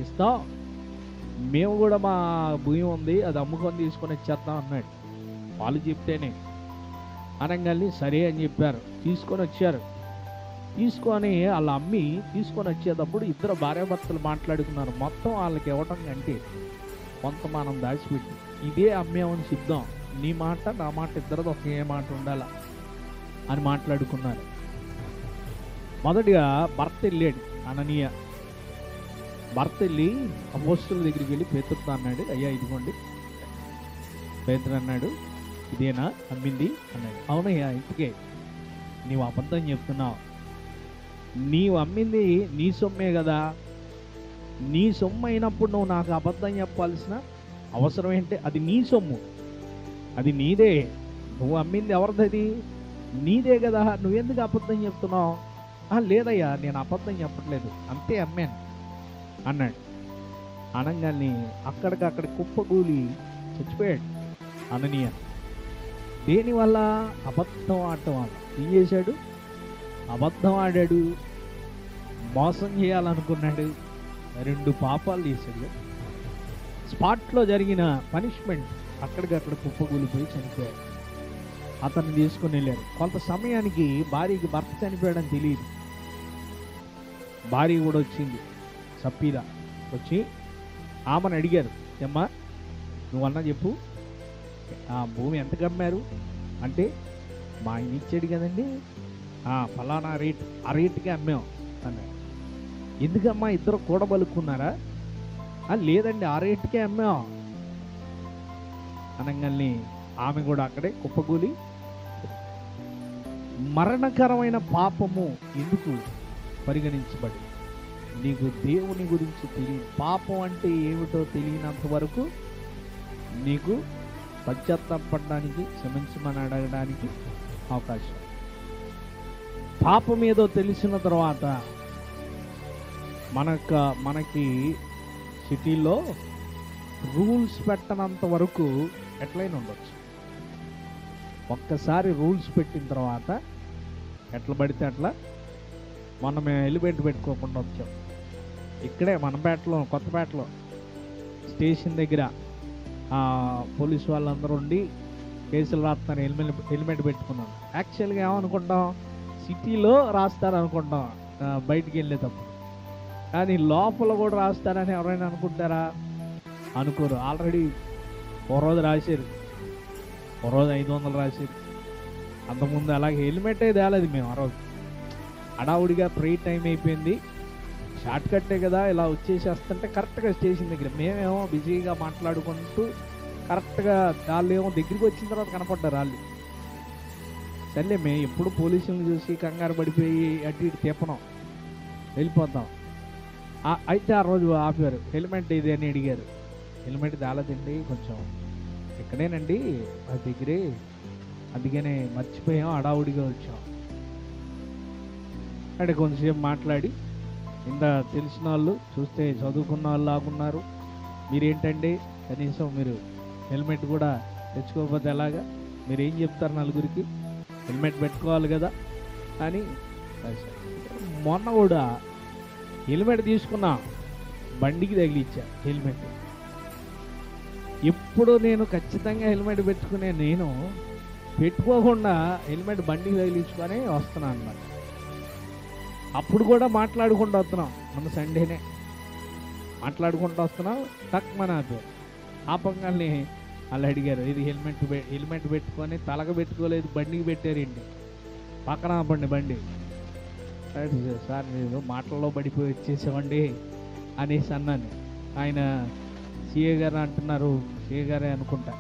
ఇస్తాం, మేము కూడా మా భూమి ఉంది, అది అమ్ముకొని తీసుకొని వచ్చేస్తాం అన్నాడు. వాళ్ళు చెప్తేనే అనగానే సరే అని చెప్పారు. తీసుకొని వచ్చారు. తీసుకొని వాళ్ళ అమ్మి తీసుకొని వచ్చేటప్పుడు ఇద్దరు భార్యాభర్తలు మాట్లాడుకున్నారు. మొత్తం వాళ్ళకి ఇవ్వటం కంటే కొంత మనం దాచిపెట్టి ఇదే అమ్మేమని సిద్ధం, నీ మాట నా మాట ఇద్దరిది ఒకే మాట ఉండాల అని మాట్లాడుకున్నారు. మొదటిగా భర్త వెళ్ళాడు, అననీయ. భర్త వెళ్ళి అపోస్తలుల దగ్గరికి వెళ్ళి పేతురుతో అన్నాడు, అయ్యా ఇదిగోండి. పేతురు అన్నాడు, ఇదేనా అమ్మింది అన్నాడు. అవునయ్యా, ఇంటికే నీవు అబద్ధం చెప్తున్నావు. నీవు అమ్మింది నీ సొమ్మే కదా, నీ సొమ్ము అయినప్పుడు నువ్వు నాకు అబద్ధం చెప్పాల్సిన అవసరం ఏంటి? అది నీ సొమ్ము, అది నీదే. నువ్వు అమ్మింది ఎవరిది? నీదే కదా, నువ్వెందుకు అబద్ధం చెప్తున్నావు? లేదయ్యా, నేను అబద్ధం చెప్పట్లేదు, అంతే అమ్మాను అన్నాడు. అనగానే అక్కడికక్కడ కుప్పగూలి చచ్చిపోయాడు అననీయ. దేనివల్ల? అబద్ధం ఆడటం వల్ల. ఏం చేశాడు? అబద్ధం ఆడాడు, మోసం చేయాలనుకున్నాడు, 2 పాపాలు చేశాడు. స్పాట్లో జరిగిన పనిష్మెంట్ అక్కడికక్కడ కుప్పగూలిపోయి చనిపోయాడు. అతన్ని తీసుకుని వెళ్ళారు. కొంత సమయానికి భార్యకి భర్త చనిపోయాడని తెలియదు. భార్య కూడా వచ్చింది, సప్పీరా వచ్చి ఆమెను అడిగారు, ఏమ్మా నువ్వన్నా చెప్పు, ఆ భూమి ఎంతకు అమ్మారు అంటే, మా ఆయన ఇచ్చాడు కదండి, ఫలానా రేట్, ఆ రేటుకి అమ్మాం అన్నాడు. ఎందుకమ్మా ఇద్దరు కూడబలుక్కున్నారా? లేదండి, ఆ రేటుకే అమ్మాం అనగానే ఆమె కూడా అక్కడే కుప్పగూలి. మరణకరమైన పాపము ఎందుకు పరిగణించబడి? నీకు దేవుని గురించి తెలియదు, పాపం అంటే ఏమిటో తెలియనంత వరకు నీకు పశ్చాత్తాపడడానికి, క్షమించమని అడగడానికి అవకాశం. పాపం ఏదో తెలిసిన తర్వాత మనకి సిటీలో రూల్స్ పెట్టనంత వరకు ఎట్లయినా ఉండొచ్చు. ఒక్కసారి రూల్స్ పెట్టిన తర్వాత ఎట్లా పడితే అట్లా. మనం ఎలిమెంట్ పెట్టుకోకుండా వచ్చాం. ఇక్కడే మనపేటలో, కొత్తపేటలో స్టేషన్ దగ్గర పోలీసు వాళ్ళందరూ ఉండి కేసులు రాస్తున్నారు, హెల్మెట్ పెట్టుకున్నాను. యాక్చువల్గా ఏమనుకుంటాం, సిటీలో రాస్తారు అనుకుంటాం బయటికి వెళ్ళేటప్పుడు, కానీ లోపల కూడా రాస్తారని ఎవరైనా అనుకుంటారా? అనుకోరు. ఆల్రెడీ ఓ రోజు రాశారు, ఓ రోజు 500 రాశారు. అంతకుముందు అలాగే హెల్మెటే తేలేదు మేము. ఆ రోజు హడావుడిగా ప్రీ టైం అయిపోయింది, షార్ట్ కట్టే కదా, ఇలా వచ్చేసేస్తుంటే కరెక్ట్గా స్టేషన్ దగ్గర మేమేమో బిజీగా మాట్లాడుకుంటూ కరెక్ట్గా వాళ్ళు ఏమో దగ్గరికి వచ్చిన తర్వాత కనపడ్డారు వాళ్ళు. సర్లే మేము ఎప్పుడు పోలీసులను చూసి కంగారు పడిపోయి అటు ఇటు తిప్పనం, వెళ్ళిపోతాం. అయితే ఆ రోజు ఆపారు, హెల్మెట్ ఇది అని అడిగారు. హెల్మెట్ తేలేదండి, కొంచెం ఇక్కడేనండి ఆ దగ్గరే, అందుకనే మర్చిపోయాం, హడావుడిగా వచ్చాం అంటే కొంచెంసేపు మాట్లాడి, ఇంత తెలిసిన వాళ్ళు చూస్తే చదువుకున్న వాళ్ళు లాగున్నారు, మీరేంటండి కనీసం మీరు హెల్మెట్ కూడా తెచ్చుకోకపోతే ఎలాగా, మీరు ఏం చెప్తారు నలుగురికి, హెల్మెట్ పెట్టుకోవాలి కదా అని. మొన్న కూడా హెల్మెట్ తీసుకున్నా, బండికి తగిలిచ్చా హెల్మెట్. ఎప్పుడు నేను ఖచ్చితంగా హెల్మెట్ పెట్టుకునే నేను పెట్టుకోకుండా హెల్మెట్ బండికి తగిలించుకొని వస్తున్నాను అన్నమాట. అప్పుడు కూడా మాట్లాడుకుంటూ వస్తున్నాం, మన సండేనే మాట్లాడుకుంటూ వస్తున్నాం. టక్ మన ఆపంగాల్ని వాళ్ళు అడిగారు, ఇది హెల్మెట్ పెట్టుకొని తలక పెట్టుకోలేదు, బండికి పెట్టారండి, పక్కన ఆపండి బండి. సార్ మీరు మాటల్లో పడిపోయి వచ్చేసామండి అనేసి అన్నాను. ఆయన సిఏ గారు అంటున్నారు, సిఏ గారే అనుకుంటా,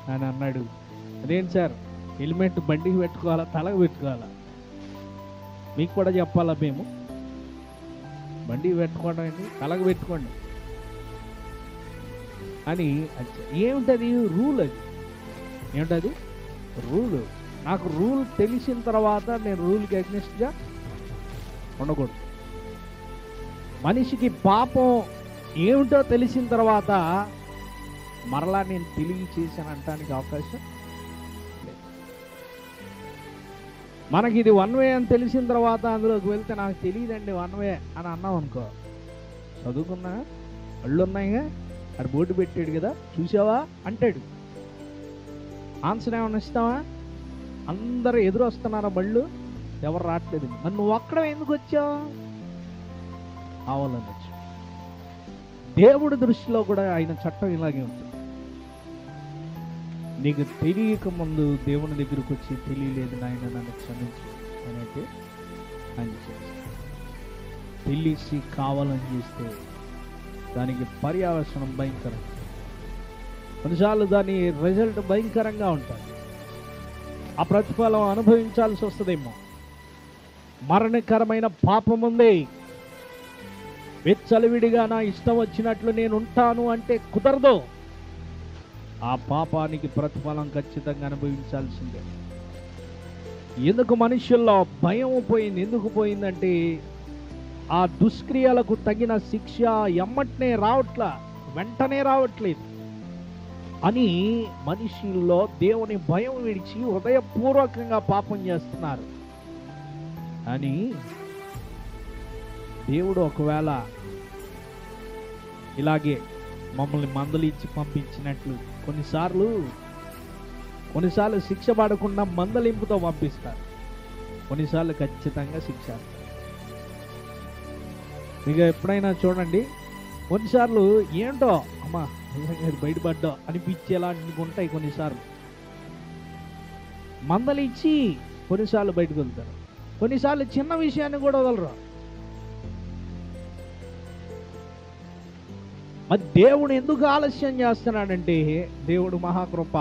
ఆయన అన్నాడు, అదేంటి సార్ హెల్మెట్ బండికి పెట్టుకోవాలా తలకు పెట్టుకోవాలా, మీకు కూడా చెప్పాలా మేము, బండికి పెట్టుకోవడం ఏంటి, తలకు పెట్టుకోండి అని. ఏమిటది? రూల్. అది ఏమిటది? రూలు. నాకు రూల్ తెలిసిన తర్వాత నేను రూల్కి అగ్నిస్ట్గా ఉండకూడదు. మనిషికి పాపం ఏమిటో తెలిసిన తర్వాత మరలా నేను తెలివి చేశాను అనటానికి అవకాశం లేదు. మనకి ఇది 1 వే అని తెలిసిన తర్వాత అందులోకి వెళ్తే నాకు తెలియదండి 1 వే అని అన్నాం అనుకో, చదువుకున్నా అళ్ళు ఉన్నాయిగా, అది బోర్డు పెట్టాడు కదా చూసావా అంటాడు. ఆన్సర్ ఏమైనా ఇస్తావా? అందరూ ఎదురు వస్తున్నారా బళ్ళు? ఎవరు రావట్లేదు. మరి నువ్వు అక్కడ ఎందుకు వచ్చావు? కావాలని వచ్చావు. దేవుడి దృష్టిలో కూడా ఆయన చట్టం ఇలాగే ఉంటుంది. నీకు తెలియక ముందు దేవుని దగ్గరకు వచ్చి తెలియలేదు నాయన నన్ను క్షమించు అని అయితే ఆయన చేస్తాడు. తెలిసి కావాలని చేస్తే దానికి పర్యవసనం భయంకరం. కొన్నిసార్లు దాని రిజల్ట్ భయంకరంగా ఉంటుంది. ఆ ప్రతిఫలం అనుభవించాల్సి వస్తుందేమో. మరణకరమైన పాపం ఉంది. విచ్చలవిడిగా నా ఇష్టం వచ్చినట్లు నేను ఉంటాను అంటే కుదరదు. ఆ పాపానికి ప్రతిఫలం ఖచ్చితంగా అనుభవించాల్సిందే. ఎందుకు మనుషుల్లో భయం పోయింది? ఎందుకు పోయిందంటే ఆ దుష్క్రియలకు తగిన శిక్ష ఎమ్మటనే రావట్లా, వెంటనే రావట్లేదు అని మనుషుల్లో దేవుని భయం విడిచి హృదయపూర్వకంగా పాపం చేస్తున్నారు. అని దేవుడు ఒకవేళ ఇలాగే మమ్మల్ని మందలించి పంపించినట్లు కొన్నిసార్లు శిక్ష పడకుండా మందలింపుతో పంపిస్తారు. కొన్నిసార్లు ఖచ్చితంగా శిక్ష. ఇక ఎప్పుడైనా చూడండి, కొన్నిసార్లు ఏంటో అమ్మా బయటపడ్డా అనిపించేలా ఉంటాయి. కొన్నిసార్లు మందలించి కొన్నిసార్లు బయటకు వెళ్తారు. కొన్నిసార్లు చిన్న విషయాన్ని కూడా వదలరు. మరి దేవుడు ఎందుకు ఆలస్యం చేస్తున్నాడంటే దేవుడు మహాకృప.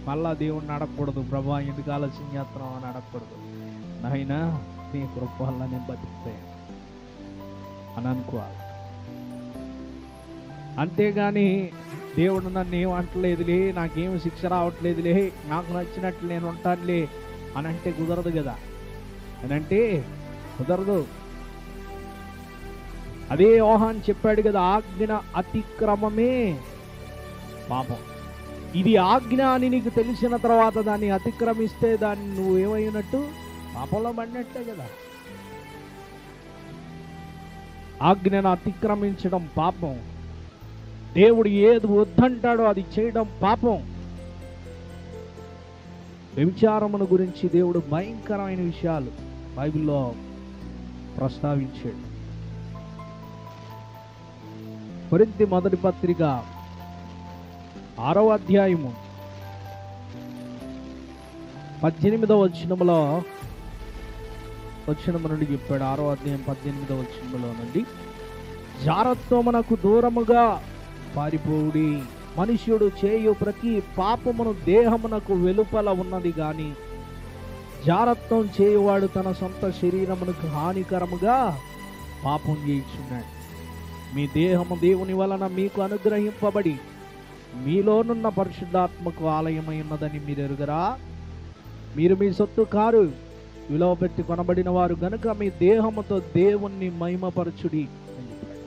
మళ్ళా దేవుడిని అడగకూడదు, ప్రభా ఎందుకు ఆలస్యం చేస్తున్నావు అని అడగకూడదు. నాయనా నీ కృప వల్ల నేను బతికిపోయాను అని అనుకోవాలి. అంతేగాని దేవుడు నన్ను ఏం అంటలేదులే, నాకేం శిక్ష రావట్లేదులే, నాకు నచ్చినట్లు నేను ఉంటానులే అని అంటే కుదరదు కదా. అని అంటే కుదరదు. అదే యోహాను చెప్పాడు కదా, ఆజ్ఞ అతిక్రమమే పాపం. ఇది ఆజ్ఞ అని నీకు తెలిసిన తర్వాత దాన్ని అతిక్రమిస్తే దాన్ని నువ్వు ఏమైనట్టు? పాపంలో పడినట్టే కదా. ఆజ్ఞను అతిక్రమించడం పాపం. దేవుడు ఏది వద్దంటాడో అది చేయడం పాపం. వ్యభిచారమును గురించి దేవుడు భయంకరమైన విషయాలు బైబిల్లో ప్రస్తావించాడు. కొరింథీ మొదటి పత్రిక 6వ అధ్యాయము 18వ వచనములో నుండి చెప్పాడు. 6వ అధ్యాయం 18వ వచనములో నుండి, జారత్వమునకు దూరముగా పారిపోవుడి. మనుష్యుడు చేయు ప్రతి పాపమును దేహమునకు వెలుపల ఉన్నది గాని జారత్వం చేయువాడు తన సొంత శరీరమునకు హానికరముగా పాపం చేయుచున్నాడు. మీ దేహము దేవుని వలన మీకు అనుగ్రహింపబడి మీలోనున్న పరిశుద్ధాత్మకు ఆలయమై ఉన్నదని మీరు ఎరుగరా? మీరు మీ సొత్తు కారు, విలువ పెట్టి కొనబడిన వారు గనుక మీ దేహముతో దేవుణ్ణి మహిమపరచుడి అని చెప్పాడు.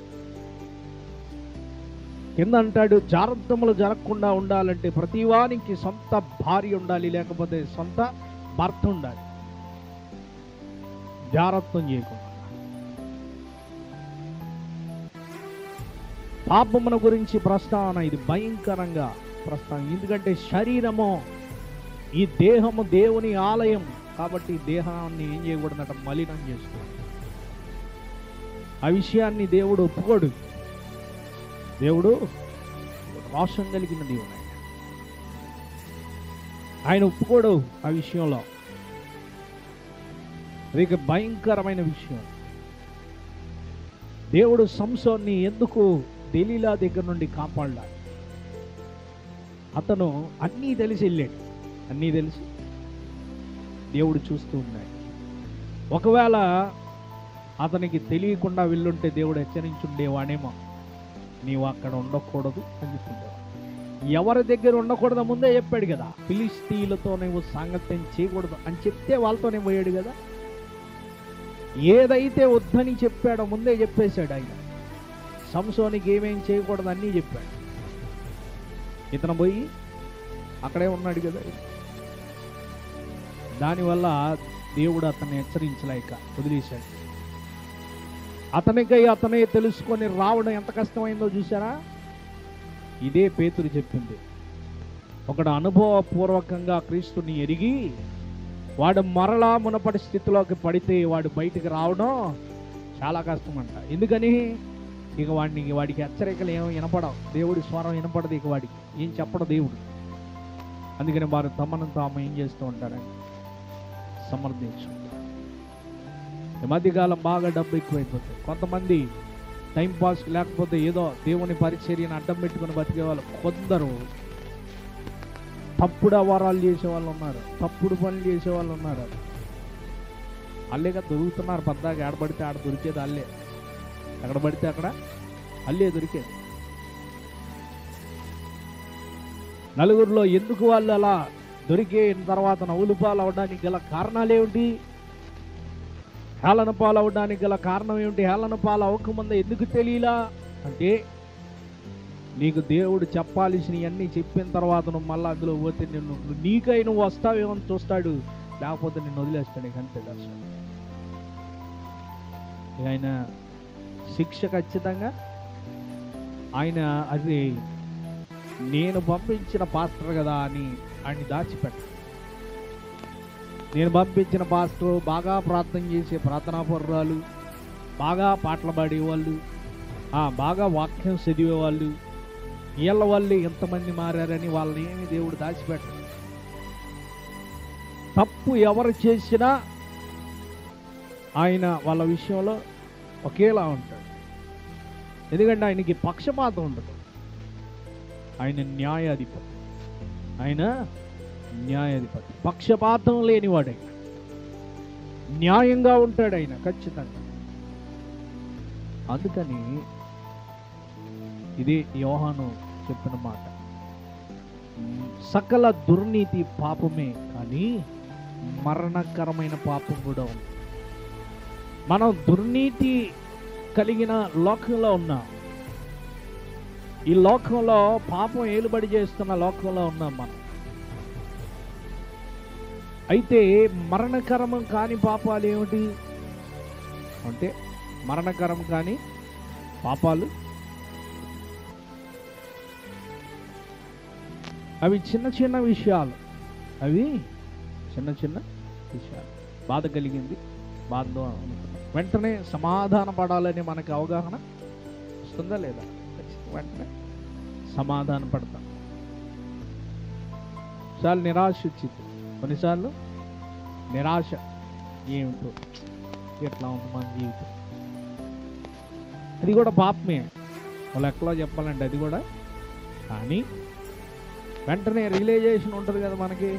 కింద అంటాడు, జారత్వములు జరగకుండా ఉండాలంటే ప్రతివానికి సొంత భార్య ఉండాలి, లేకపోతే సొంత భర్త ఉండాలి. జారత్వం చేయకుండా. పాపమున గురించి ప్రస్తావన ఇది భయంకరంగా ప్రస్తావన. ఎందుకంటే శరీరము, ఈ దేహము దేవుని ఆలయం కాబట్టి దేహాన్ని ఏం చేయకూడదట? మలినం చేసుకోవాలి. ఆ విషయాన్ని దేవుడు ఒప్పుకోడు. దేవుడు రోషం కలిగిన దేవుడు. ఆయన ఒప్పుకోడు ఆ విషయంలో. అది భయంకరమైన విషయం. దేవుడు సంసోన్ని ఎందుకు దెలీలా దగ్గర నుండి కాపాడాడు? అతను అన్నీ తెలిసి వెళ్ళాడు. అన్నీ తెలిసి దేవుడు చూస్తూ ఉన్నాడు. ఒకవేళ అతనికి తెలియకుండా వెళ్ళుంటే దేవుడు హెచ్చరించుండేవాడేమో, నీవు అక్కడ ఉండకూడదు అని చెప్తుండేవాడు. ఎవరి దగ్గర ఉండకూడదు ముందే చెప్పాడు కదా. ఫిలిష్తీయులతో నువ్వు సాంగత్యం చేయకూడదు అని చెప్తే వాళ్ళతోనే పోయాడు కదా. ఏదైతే వద్దని చెప్పాడో ముందే చెప్పేశాడు ఆయన. సంసోనికి ఏమేం చేయకూడదు అన్నీ చెప్పాడు. ఇతను పోయి అక్కడే ఉన్నాడు కదా. దానివల్ల దేవుడు అతన్ని హెచ్చరించలేక వదిలేశాడు. అతనికై అతనే తెలుసుకొని రావడం ఎంత కష్టమైందో చూసారా? ఇదే పేతురు చెప్పింది. ఒకడు అనుభవపూర్వకంగా క్రీస్తుని ఎరిగి వాడు మరలా మునపటి స్థితిలోకి పడితే వాడు బయటికి రావడం చాలా కష్టం అంట. ఎందుకని? ఇక వాడికి హెచ్చరికలు ఏమో వినపడవు, దేవుడి స్వరం వినపడదు, ఇక వాడికి ఏం చెప్పడు దేవుడు. అందుకని వారు తమను తాము ఏం చేస్తూ ఉంటారని సమర్థించుకుంటారు. ఈ మధ్యకాలం బాగా డబ్బు ఎక్కువైపోతుంది. కొంతమంది టైంపాస్ లేకపోతే ఏదో దేవుని పరిచర్యను అడ్డం పెట్టుకుని బతికే వాళ్ళు, కొందరు తప్పుడు అవరాలు చేసే వాళ్ళు ఉన్నారు, తప్పుడు పనులు చేసే వాళ్ళు ఉన్నారు. అల్లేగా దొరుకుతున్నారు. పద్దాక ఆడబడితే ఆడ దొరికేది అల్లే, ఎక్కడ పడితే అక్కడ అల్లే దొరికేది. నలుగురిలో ఎందుకు వాళ్ళు అలా దొరికిన తర్వాత నవ్వులు పాలు అవడానికి గల కారణాలేమిటి? హేళన పాలు అవడానికి గల కారణం ఏమిటి? హేళన పాలు అవ్వకముందే ఎందుకు తెలియలా అంటే, నీకు దేవుడు చెప్పాల్సినవన్నీ చెప్పిన తర్వాత నువ్వు మళ్ళీ అందులో పోతే నీకై నువ్వు వస్తావేమో చూస్తాడు, లేకపోతే నిన్ను వదిలేస్తాడు. అంతే దర్శనం. ఆయన శిక్ష ఖచ్చితంగా ఆయన అది నేను పంపించిన పాస్టర్ కదా అని ఆయన్ని దాచిపెట్ట. నేను పంపించిన పాస్టర్ బాగా ప్రార్థన చేసే ప్రార్థనాపరురాలు, బాగా పాటలు పాడేవాళ్ళు, బాగా వాక్యం చదివేవాళ్ళు, వీళ్ళ వాళ్ళు ఎంతమంది మారారని వాళ్ళని ఏమి దేవుడు దాచిపెట్ట. తప్పు ఎవరు చేసినా ఆయన వాళ్ళ విషయంలో ఒకేలా ఉంటాడు. ఎందుకంటే ఆయనకి పక్షపాతం ఉండదు. ఆయన న్యాయాధిపతి, ఆయన న్యాయాధిపతి, పక్షపాతం లేనివాడు, ఆయన న్యాయంగా ఉంటాడు ఆయన ఖచ్చితంగా. అందుకని ఇది యోహాను చెప్పిన మాట, సకల దుర్నీతి పాపమే, కానీ మరణకరమైన పాపం కూడా ఉంది. మనం దుర్నీతి కలిగిన లోకంలో ఉన్నాం. ఈ లోకంలో పాపం ఏలుబడి చేస్తున్న లోకంలో ఉన్నాం మనం. అయితే మరణకరం కాని పాపాలు ఏమిటి అంటే, మరణకరం కాని పాపాలు అవి చిన్న చిన్న విషయాలు, అవి చిన్న చిన్న విషయాలు. బాధ కలిగింది, బాధ వెంటనే సమాధాన పడాలని మనకి అవగాహన వస్తుందా లేదా? వెంటనే సమాధాన పడతాం. కొన్నిసార్లు నిరాశ వచ్చింది, కొన్నిసార్లు నిరాశ ఏమిటో ఎట్లా ఉంది మన జీవితం, అది కూడా పాపమే వాళ్ళు ఎక్కడో చెప్పాలంటే అది కూడా. కానీ వెంటనే రియలైజేషన్ ఉంటుంది కదా మనకి,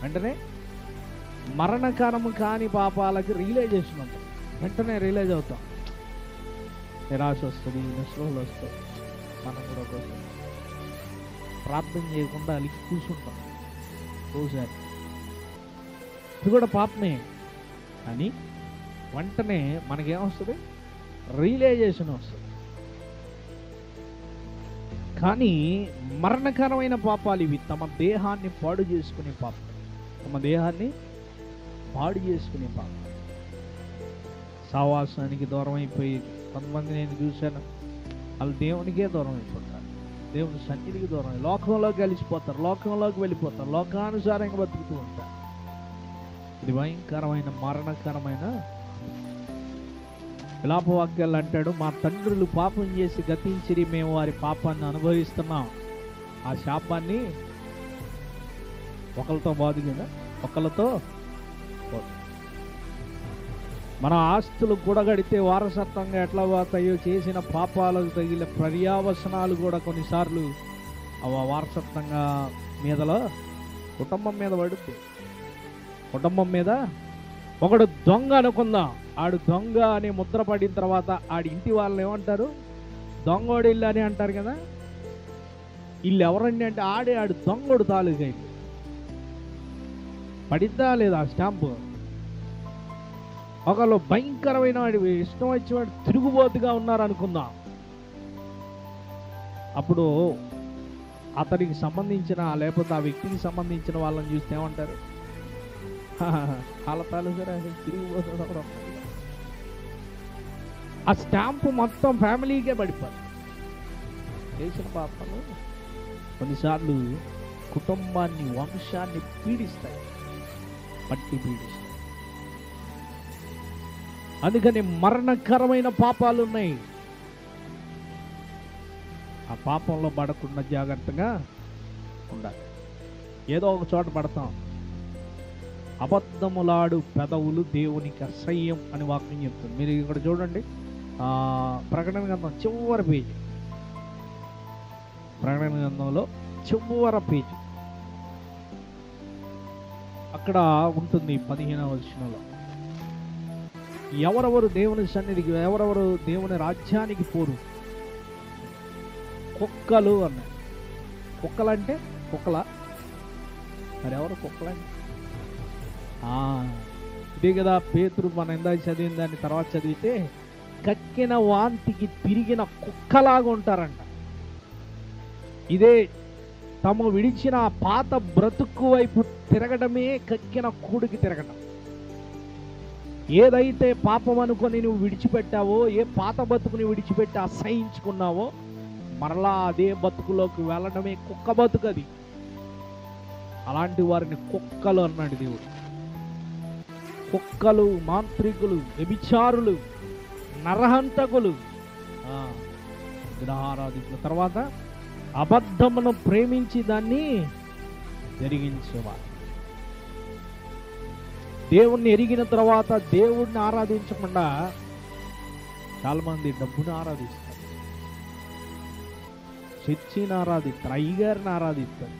వెంటనే మరణకరము కాని పాపాలకి రియలైజేషన్ ఉంటుంది, వెంటనే రియలైజ్ అవుతాం. నిరాశ వస్తుంది, నిస్పృహలు వస్తాయి. మనం కూడా ఒకసారి ప్రార్థన చేయకుండా అలికి కూర్చుంటాం. ఒకసారి ఇది కూడా పాపమే. కానీ వెంటనే మనకేమొస్తుంది? రియలైజేషన్ వస్తుంది. కానీ మరణకరమైన పాపాలు ఇవి, తమ దేహాన్ని పాడు చేసుకునే పాపం, తమ దేహాన్ని పాడు చేసుకునే పాపం. సావాసానికి దూరం అయిపోయి కొంతమంది నేను చూశాను, వాళ్ళు దేవునికే దూరం అయిపోతారు, దేవుని సన్నిధికి దూరం, లోకంలోకి కలిసిపోతారు, లోకంలోకి వెళ్ళిపోతారు, లోకానుసారంగా బతుకుతూ ఉంటారు. ఇది భయంకరమైన మరణకరమైన విలాపవాక్యాలు అంటాడు, మా తండ్రులు పాపం చేసి గతించిరి, మేము వారి పాపాన్ని అనుభవిస్తున్నాం. ఆ శాపాన్ని ఒకరితో బాధ కదా, ఒకరితో మన ఆస్తులు కూడగడితే వారసత్వంగా ఎట్లా పోతాయో, చేసిన పాపాలకు తగిన పర్యావసనాలు కూడా కొన్నిసార్లు ఆ వారసత్వంగా మీదలో కుటుంబం మీద పడుద్ది. కుటుంబం మీద ఒకడు దొంగ అనుకుందాం, ఆడు దొంగ అని ముద్ర పడిన తర్వాత ఆడి ఇంటి వాళ్ళని ఏమంటారు? దొంగోడు ఇల్లు అని అంటారు కదా. ఇల్లు ఎవరండి అంటే ఆడు దొంగోడు తాలూకా ఇల్లు. పడిద్దా లేదా స్టాంపు? ఒకళ్ళు భయంకరమైన వాడి ఇష్టం వచ్చేవాడు తిరుగుబోతుగా ఉన్నారు అనుకుందాం, అప్పుడు అతనికి సంబంధించిన లేకపోతే ఆ వ్యక్తికి సంబంధించిన వాళ్ళని చూస్తే ఏమంటారు? కాలతాలు సరే తిరిగిపోతున్నాడు. ఆ స్టాంపు మొత్తం ఫ్యామిలీకే పడిపోతుంది. చేసిన పాపాలు కొన్నిసార్లు కుటుంబాన్ని, వంశాన్ని పీడిస్తాయి, పట్టి పీడిస్తాయి. అందుకని మరణకరమైన పాపాలు ఉన్నాయి. ఆ పాపంలో పడకుండా జాగ్రత్తగా ఉండాలి. ఏదో ఒక చోట పడతాం. అబద్ధములాడు పెదవులు దేవునికి అసహ్యం అని వాక్యం చెప్తుంది. మీరు ఇక్కడ చూడండి, ప్రకటన గ్రంథం చివరి పేజీ, ప్రకటన గ్రంథంలో చివరి పేజీ అక్కడ ఉంటుంది 15వ వచనంలో, ఎవరెవరు దేవుని సన్నిధికి, ఎవరెవరు దేవుని రాజ్యానికి పోరు, కుక్కలు అన్నాడు. కుక్కలంటే కుక్కల, మరి ఎవరు కుక్కలంటే? ఇదే కదా పేతురు మన ఇందాక చదివిన దాన్ని తర్వాత చదివితే, కక్కిన వాంతికి తిరిగిన కుక్కలాగా ఉంటారంట. ఇదే తమ విడిచిన పాత బ్రతుకు వైపు తిరగడమే కక్కిన కూడికి తిరగడం. ఏదైతే పాపం అనుకొని నువ్వు విడిచిపెట్టావో, ఏ పాత బతుకుని విడిచిపెట్టి అసహించుకున్నావో, మరలా అదే బతుకులోకి వెళ్ళడమే కుక్క బతుకు. అది అలాంటి వారిని కుక్కలు అన్నాడు దేవుడు. కుక్కలు, మాంత్రికులు, వ్యభిచారులు, నరహంతకులు, విగ్రహారాధికుల, తర్వాత అబద్ధమును ప్రేమించి దాన్ని జరిగించేవారు. దేవుణ్ణి ఎరిగిన తర్వాత దేవుడిని ఆరాధించకుండా చాలా మంది డబ్బుని ఆరాధిస్తారు, చర్చిని ఆరాధిస్తారు, అయ్యగారిని ఆరాధిస్తారు,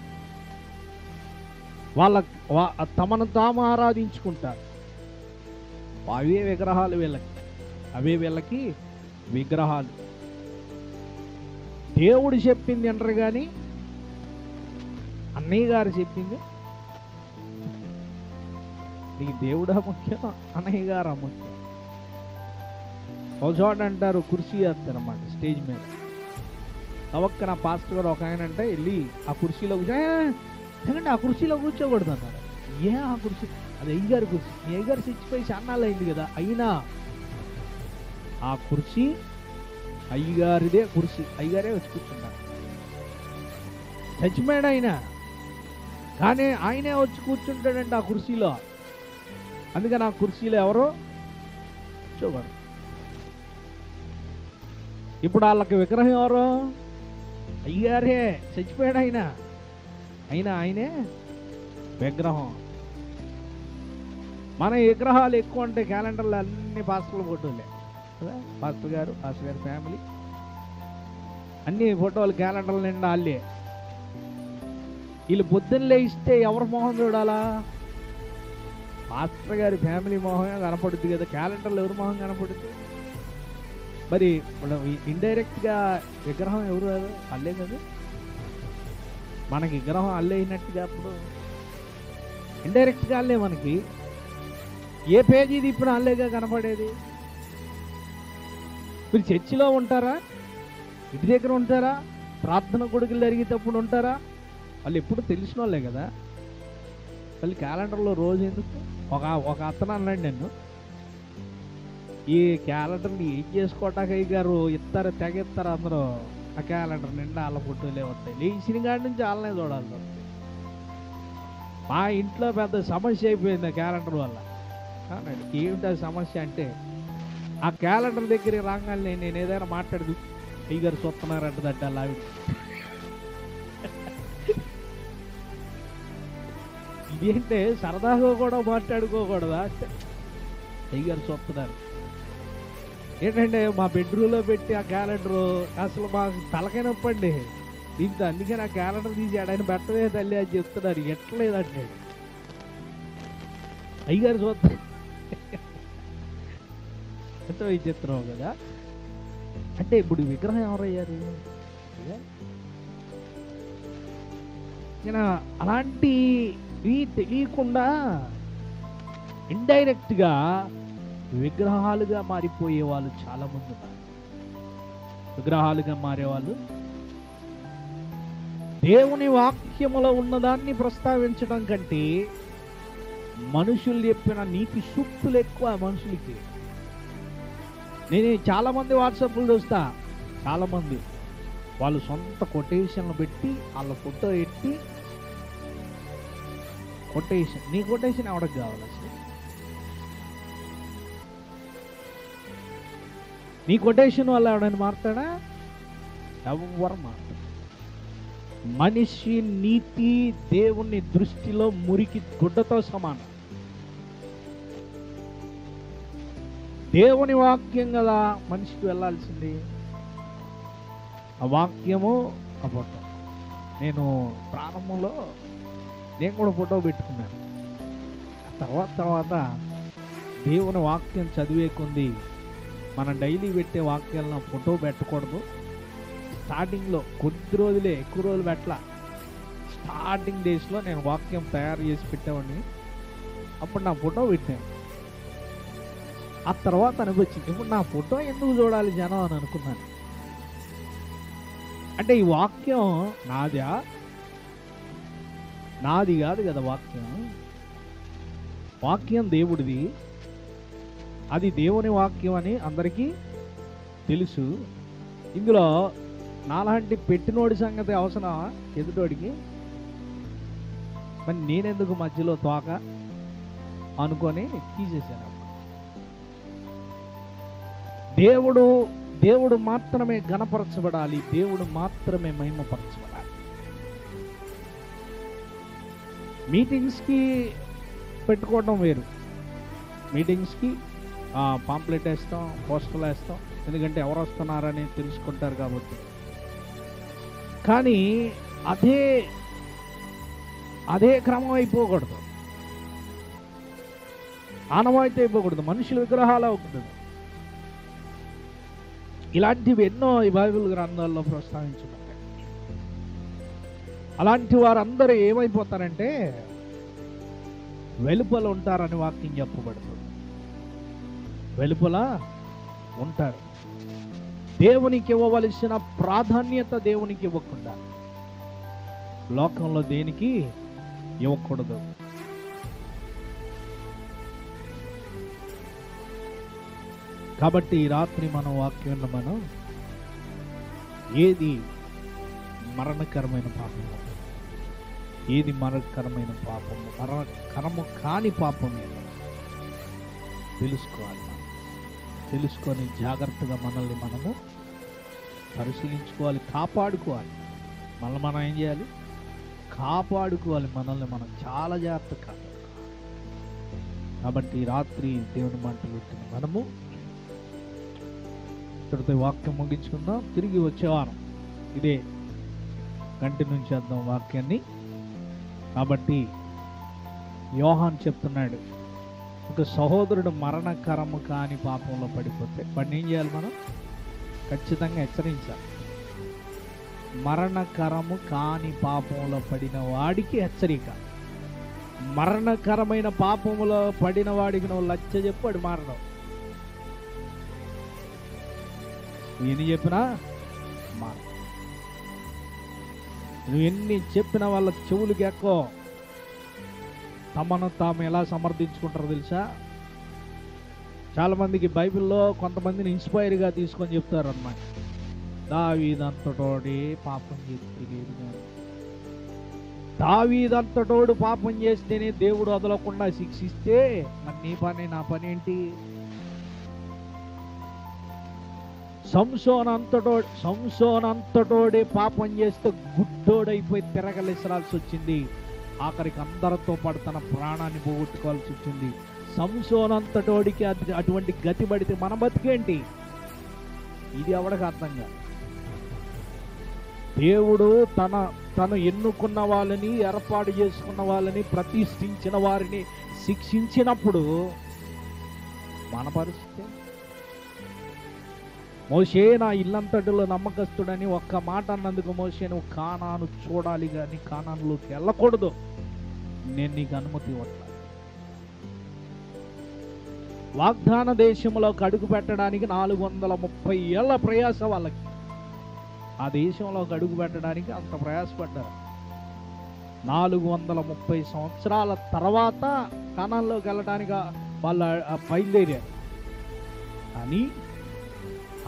తమను తాము ఆరాధించుకుంటారు. అవే విగ్రహాలు వీళ్ళకి, అవే వీళ్ళకి విగ్రహాలు. దేవుడు చెప్పింది అంటారు కానీ అన్నయ్య గారు చెప్పింది, నీకు దేవుడా ముఖ్యం, అన్నయ్య గారు ముఖ్యం. ఒక చోట అంటారు, కుర్చీ వేస్తారన్నమాట స్టేజ్ మీద. తవక్క నా పాస్టర్ గారు ఒక ఆయన అంటే వెళ్ళి ఆ కుర్చీలో ఎందుకంటే ఆ కుర్చీలో కూర్చోకూడదు అన్నారు. ఆ కుర్చీ అది అయ్యగారి కుర్చీ, మీ అయ్యగారు చచ్చిపోయి చాన్నాళ్ళు అయింది కదా, అయినా ఆ కుర్చీ అయ్యగారిదే కుర్చీ, అయ్యగారే వచ్చి కూర్చున్నారు. చచ్చిపోయాడు ఆయన, కానీ ఆయనే వచ్చి కూర్చుంటాడంటే ఆ కుర్చీలో. అందుకని ఆ కుర్చీలో ఎవరో కూర్చోకూడదు. ఇప్పుడు వాళ్ళకి విగ్రహం ఎవరో? అయ్యగారే, చచ్చిపోయాడు ఆయన, అయినా ఆయనే విగ్రహం. మన విగ్రహాలు ఎక్కువ అంటే క్యాలెండర్లు అన్ని పాస్టర్ల ఫోటోలే కదా, పాస్టర్ గారు ఫ్యామిలీ అన్ని ఫోటోలు క్యాలెండర్ల నిండా వాళ్ళే. వీళ్ళు పొద్దున్న లేస్తే ఎవరి మొహం చూడాలా? పాస్టర్ గారి ఫ్యామిలీ మొహమే కనపడుద్ది కదా, క్యాలెండర్లో ఎవరి మొహం కనపడుద్ది? మరి ఇండైరెక్ట్గా విగ్రహం ఎవరు? అల్లే కదా, మనకి విగ్రహం అల్లే అయినట్టుగా. అప్పుడు ఇండైరెక్ట్గా అల్లే, మనకి ఏ పేజీ ఇప్పుడు అల్లేగా కనపడేది. మీరు చర్చిలో ఉంటారా, ఇంటి దగ్గర ఉంటారా, ప్రార్థన కొడుకులు జరిగేటప్పుడు ఉంటారా? వాళ్ళు ఎప్పుడు తెలిసిన వాళ్ళే కదా. వాళ్ళు క్యాలెండర్లో రోజు ఎందుకు? ఒక అతను అన్నాడు నన్ను, ఈ క్యాలెండర్ని ఏం చేసుకోవటానికి అయ్యారు ఇస్తారు, తెగిస్తారు అందరూ. ఆ క్యాలెండర్ నిండా వాళ్ళ ఫోటోలే ఉంటాయి, లేచిన కాడి నుంచి వాళ్ళనే చూడాలి. మా ఇంట్లో పెద్ద సమస్య అయిపోయింది ఆ క్యాలెండర్ వల్ల. ఏమిటి సమస్య అంటే, ఆ క్యాలెండర్ దగ్గరికి రాగానే నేను ఏదైనా మాట్లాడదు, అయ్యగారు చూస్తున్నారంటదంటే అలా ఇదేంటే సరదాగా కూడా మాట్లాడుకోకూడదా? అయ్యగారు చూస్తున్నారు ఏంటంటే మా బెడ్రూమ్లో పెట్టి ఆ క్యాలెండరు అసలు మాకు తలకాయ నొప్పండి దీంతో. అందుకని ఆ క్యాలెండర్ తీసాడు, ఆయన పెట్టదే తల్లి అని చెప్తున్నారు. ఎట్లేదంటే అయ్యగారు చూస్తారు, ఎంతో విచిత్రం కదా. అంటే ఇప్పుడు విగ్రహం ఎవరయ్యారు? అలాంటివి తెలియకుండా ఇండైరెక్ట్గా విగ్రహాలుగా మారిపోయే వాళ్ళు చాలా మంది ఉన్నారు. విగ్రహాలుగా మారేవాళ్ళు దేవుని వాక్యములో ఉన్నదాన్ని ప్రస్తావించడం కంటే మనుషులు చెప్పిన నీతి సూక్తులు ఎక్కువ మనుషులకి. నేను చాలా మంది వాట్సాప్లు చూస్తా, చాలా మంది వాళ్ళు సొంత కొటేషన్లు పెట్టి వాళ్ళ ఫోటో ఎట్టి కొటేషన్. నీ కొటేషన్ ఎవరికి కావాలి అసలు? నీ కొటేషన్ వల్ల ఎవడైనా మారుతాడా? ఎవరు మారుతాడు? మనిషి నీతి దేవుని దృష్టిలో మురికి గుడ్డతో సమానం. దేవుని వాక్యం కదా మనిషికి వెళ్ళాల్సింది. ఆ వాక్యము ఆ ఫోటో. నేను ప్రారంభంలో నేను కూడా ఫోటో పెట్టుకున్నాను. తర్వాత దేవుని వాక్యం చదివే కొంది మనం డైలీ పెట్టే వాక్యాలను ఫోటో పెట్టకూడదు. స్టార్టింగ్లో కొద్ది రోజులే, ఎక్కువ రోజులు పెట్టలా. స్టార్టింగ్ డేస్లో నేను వాక్యం తయారు చేసి పెట్టేవాడిని. అప్పుడు నా ఫోటో పెట్టాను. ఆ తర్వాత అనిపించింది, ఇప్పుడు నా ఫోటో ఎందుకు చూడాలి జనం అని అనుకున్నాను. అంటే ఈ వాక్యం నాది కాదు కదా. వాక్యం దేవుడిది. అది దేవుని వాక్యం అని అందరికీ తెలుసు. ఇందులో నాలాంటి పెట్టినోడి సంగతి అవసరమా ఎదుటోడికి? మరి నేనెందుకు మధ్యలో తోక అనుకొని తీసేశాను. దేవుడు మాత్రమే ఘనపరచబడాలి. దేవుడు మాత్రమే మహిమపరచబడాలి. మీటింగ్స్కి పెట్టుకోవడం వేరు. మీటింగ్స్కి పాంప్లెట్ వేస్తాం, పోస్టర్లు వేస్తాం, ఎందుకంటే ఎవరు వస్తున్నారని తెలుసుకుంటారు కాబట్టి. కానీ అదే క్రమం అయిపోకూడదు, ఆనవాయితీ అయిపోకూడదు, మనుషుల విగ్రహాలు అవ్వకూడదు. ఇలాంటివి ఎన్నో ఈ బైబిల్ గ్రంథాల్లో ప్రస్తావించబడ్డాయి. అలాంటి వారందరూ ఏమైపోతారంటే వెలుపల ఉంటారని వాక్యం చెప్పబడుతుంది. వెలుపల ఉంటారు. దేవునికి ఇవ్వవలసిన ప్రాధాన్యత దేవునికి ఇవ్వకుండా లోకంలో దేనికి ఇవ్వకూడదు. కాబట్టి ఈ రాత్రి మనం వాక్యంలో మనం ఏది మరణకరమైన పాపము, ఏది మరణకరమైన పాపము, మరణకరము కాని పాపం ఏదో తెలుసుకోవాలి. తెలుసుకొని జాగ్రత్తగా మనల్ని మనము పరిశీలించుకోవాలి, కాపాడుకోవాలి. మనం ఏం చేయాలి? కాపాడుకోవాలి. మనల్ని మనం చాలా జాగ్రత్తగా. కాబట్టి రాత్రి దేవుని మాటలు వింటున్న మనము ఇక్కడితో వాక్యం ముగించుకుందాం. తిరిగి వచ్చేవారం ఇదే కంటిన్యూ చేద్దాం వాక్యాన్ని. కాబట్టి యోహాన్ చెప్తున్నాడు, ఒక సహోదరుడు మరణకరము కాని పాపంలో పడిపోతే వాడిని ఏం చేయాలి? మనం ఖచ్చితంగా హెచ్చరించాలి. మరణకరము కాని పాపంలో పడిన వాడికి హెచ్చరిక. మరణకరమైన పాపములో పడిన వాడికి నువ్వు లచ్చ చెప్పు, వాడు మారడం. ఎన్ని చెప్పినా మార. నువ్వు ఎన్ని చెప్పిన వాళ్ళ చెవులకి ఎక్కువ తమను తాము ఎలా సమర్థించుకుంటారో తెలుసా? చాలా మందికి బైబిల్లో కొంతమందిని ఇన్స్పైర్గా తీసుకొని చెప్తారు అన్నమాట. దావీదంతటోడే పాపం చేస్తలేదు, దావీదంతటోడు పాపం చేస్తేనే దేవుడు వదలకుండా శిక్షిస్తే మరి నీ పని నా పని ఏంటి? సంసోనంతటోడే పాపం చేస్తే గుడ్డోడైపోయి తిరగలేసరాల్సి వచ్చింది. ఆఖరికి అందరితో పాటు తన ప్రాణాన్ని పోగొట్టుకోవాల్సి వచ్చింది. సంసోనంతటోడికి అటువంటి గతి పడితే మన బతికేంటి? ఇది ఎవడికి అర్థం కాదు. దేవుడు తను ఎన్నుకున్న వాళ్ళని, ఏర్పాటు చేసుకున్న వాళ్ళని, ప్రతిష్ఠించిన వారిని శిక్షించినప్పుడు మన పరిస్థితి. మోషే నా ఇల్లంతటిలో నమ్మకస్తుడని ఒక్క మాట అన్నందుకు మోషే నువ్వు కానాను చూడాలి కానీ కానానులోకి వెళ్ళకూడదు, నేను నీకు అనుమతి ఇవ్వట్లేదు. వాగ్దాన దేశంలోకి అడుగు పెట్టడానికి 430 ఏళ్ల ప్రయాస వాళ్ళకి. ఆ దేశంలోకి అడుగు పెట్టడానికి అంత ప్రయాసపడ్డారు. 430 సంవత్సరాల తర్వాత కానాన్లోకి వెళ్ళడానికి వాళ్ళు బయలుదేరారు. కానీ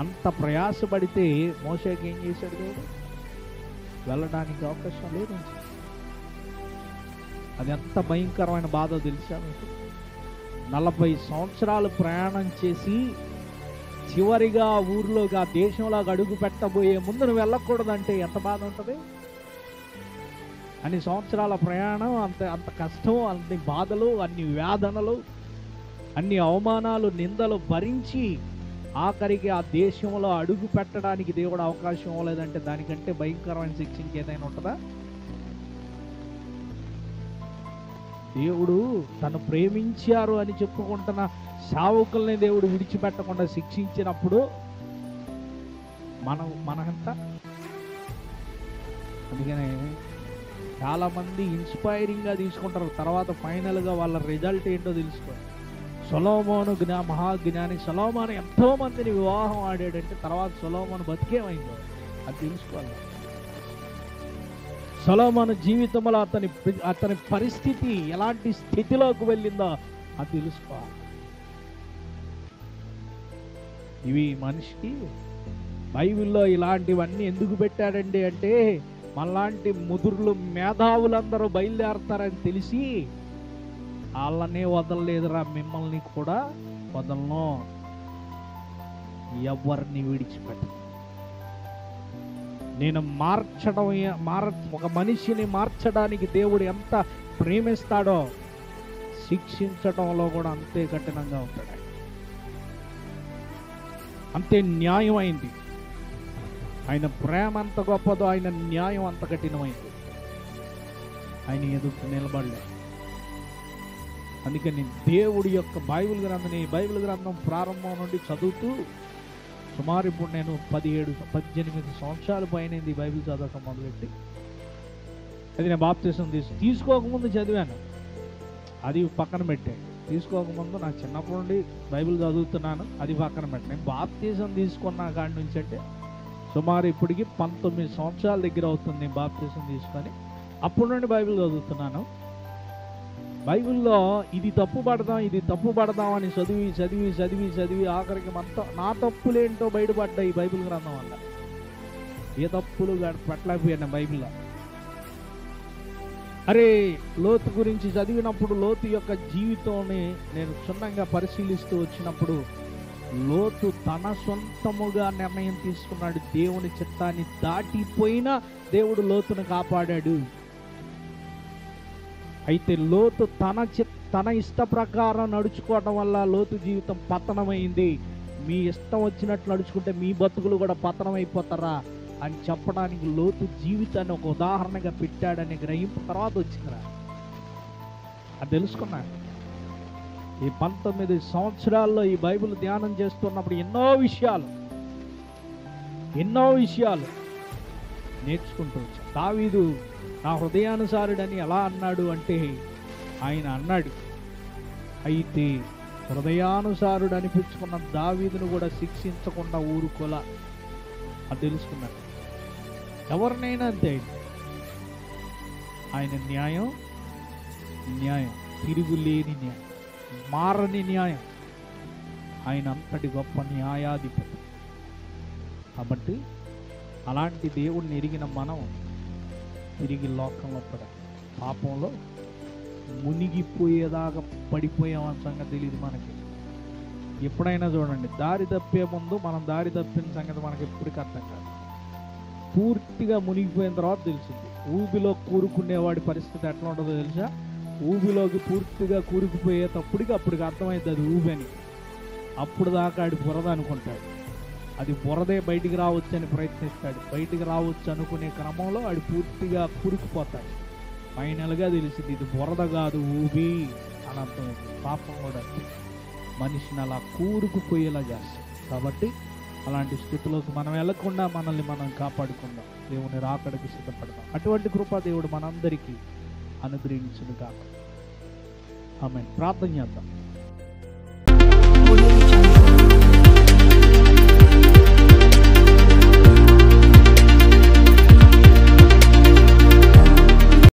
అంత ప్రయాసపడితే మోషేకి ఏం చేశాడు? దేవుడు వెళ్ళడానికి అవకాశం లేదు. అది ఎంత భయంకరమైన బాధ తెలుసా మీకు? 40 సంవత్సరాలు ప్రయాణం చేసి చివరిగా ఊర్లోకి, ఆ దేశంలోకి అడుగు పెట్టబోయే ముందు నువ్వు వెళ్ళకూడదంటే ఎంత బాధ ఉంటుంది? అన్ని సంవత్సరాల ప్రయాణం, అంత కష్టం, అన్ని బాధలు, అన్ని వేదనలు, అన్ని అవమానాలు, నిందలు భరించి ఆఖరికి ఆ దేశంలో అడుగు పెట్టడానికి దేవుడు అవకాశం ఇవ్వలేదంటే దానికంటే భయంకరమైన శిక్ష ఇంకేదైనా ఉంటుందా? దేవుడు తను ప్రేమించారు అని చెప్పుకుంటున్న సేవకుల్ని దేవుడు విడిచిపెట్టకుండా శిక్షించినప్పుడు మనకంత. అందుకనే చాలామంది ఇన్స్పైరింగ్గా తీసుకుంటారు, తర్వాత ఫైనల్గా వాళ్ళ రిజల్ట్ ఏంటో తెలుసుకోండి. సొలొమోను మహాజ్ఞాని సొలొమోను ఎంతో మందిని వివాహం ఆడాడంటే తర్వాత సొలొమోను బతికేమైందో అది తెలుసుకోవాలి. సొలొమోను జీవితంలో అతని పరిస్థితి ఎలాంటి స్థితిలోకి వెళ్ళిందో అది తెలుసుకోవాలి. ఇవి మనిషికి బైబిల్లో ఇలాంటివన్నీ ఎందుకు పెట్టాడండి అంటే మనలాంటి ముదురులు మేధావులందరూ బయలుదేరతారని తెలిసి వాళ్ళనే వదలలేదురా, మిమ్మల్ని కూడా వదలను, ఎవరిని విడిచిపెట్ట. నేను ఒక మనిషిని మార్చడానికి దేవుడు ఎంత ప్రేమిస్తాడో శిక్షించడంలో కూడా అంతే కఠినంగా ఉంటాడు. అంతే న్యాయమైంది. ఆయన ప్రేమ అంత గొప్పదో ఆయన న్యాయం అంత కఠినమైంది. ఆయన ఎదురు నిలబడలేదు. అందుకని దేవుడి యొక్క బైబిల్ గ్రంథం ప్రారంభం నుండి చదువుతూ సుమారు ఇప్పుడు నేను 17-18 సంవత్సరాల పైన ఈ బైబిల్ చదవటం మొదలెట్టి, అది నేను బాప్తిసం తీసుకోకముందు చదివాను, అది పక్కన పెట్టాను. తీసుకోకముందు నాకు చిన్నప్పటి నుండి బైబిల్ చదువుతున్నాను, అది పక్కన పెట్టాను. నేను బాప్తిసం తీసుకున్న కాడి నుంచి అంటే సుమారు ఇప్పటికి 19 సంవత్సరాల దగ్గర అవుతుంది నేను బాప్తిసం తీసుకొని. అప్పటి నుండి బైబిల్ చదువుతున్నాను. బైబిల్లో ఇది తప్పు పడదాం అని చదివి ఆఖరికి నా తప్పులేంటో బయటపడ్డాయి ఈ బైబిల్ గ్రంథం వల్ల. ఏ తప్పులు పట్టలేకపోయాను బైబిల్లో. అరే, లోతు గురించి చదివినప్పుడు లోతు యొక్క జీవితాన్ని నేను క్షుణ్ణంగా పరిశీలిస్తూ వచ్చినప్పుడు లోతు తన సొంతముగా నిర్ణయం తీసుకున్నాడు. దేవుని చిత్తాన్ని దాటిపోయినా దేవుడు లోతును కాపాడాడు. అయితే లోతు తన ఇష్ట ప్రకారం నడుచుకోవడం వల్ల లోతు జీవితం పతనమైంది. మీ ఇష్టం వచ్చినట్లు నడుచుకుంటే మీ బతుకులు కూడా పతనం అయిపోతారా అని చెప్పడానికి లోతు జీవితాన్ని ఒక ఉదాహరణగా పెట్టాడని గ్రహింపు తర్వాత వచ్చిందిరా. అది తెలుసుకున్నాను. ఈ 19 సంవత్సరాల్లో ఈ బైబిల్ ధ్యానం చేస్తున్నప్పుడు ఎన్నో విషయాలు నేర్చుకుంటూ వచ్చాను. దావీదు నా హృదయానుసారుడని ఎలా అన్నాడు అంటే ఆయన అన్నాడు, అయితే హృదయానుసారుడు అనిపించుకున్న దావీదును కూడా శిక్షించకుండా ఊరుకోలా. అది తెలుసుకున్నాడు. ఎవరినైనా అంతే, ఆయన న్యాయం తిరుగులేని న్యాయం, మారని న్యాయం. ఆయన అంతటి గొప్ప న్యాయాధిపతి. కాబట్టి అలాంటి దేవుడిని ఎరిగిన మనం తిరిగి లోకంలో పాపంలో మునిగిపోయేదాకా పడిపోయామన్న సంగతి తెలియదు మనకి. ఎప్పుడైనా చూడండి, దారి తప్పే ముందు మనం దారి తప్పిన సంగతి మనకి ఎప్పటికీ అర్థం కాదు. పూర్తిగా మునిగిపోయిన తర్వాత తెలిసింది. ఊబిలో కూరుకునేవాడి పరిస్థితి ఎట్లా ఉంటుందో తెలుసా? ఊబిలోకి పూర్తిగా కూరుకుపోయేటప్పటికి అప్పటికి అర్థమైంది అది ఊబి అని. అప్పుడు దాకా ఆడి బురద అనుకుంటాడు, అది బురదే బయటికి రావచ్చు అని ప్రయత్నిస్తాడు. బయటికి రావచ్చు అనుకునే క్రమంలో ఆడు పూర్తిగా కూరుకుపోతాడు. ఫైనల్గా తెలిసింది ఇది బురద కాదు, ఊబి అని అర్థమైంది. పాపం కూడా మనిషిని అలా కూరుకుపోయేలా చేస్తాం. కాబట్టి అలాంటి స్థితిలోకి మనం వెళ్లకుండా మనల్ని మనం కాపాడుకుందాం. దేవుని రాకడకి సిద్ధపడదాం. అటువంటి కృప దేవుడు మనందరికీ అనుగ్రహించును గాక. ఆమేన్. ప్రార్థన చేద్దాం.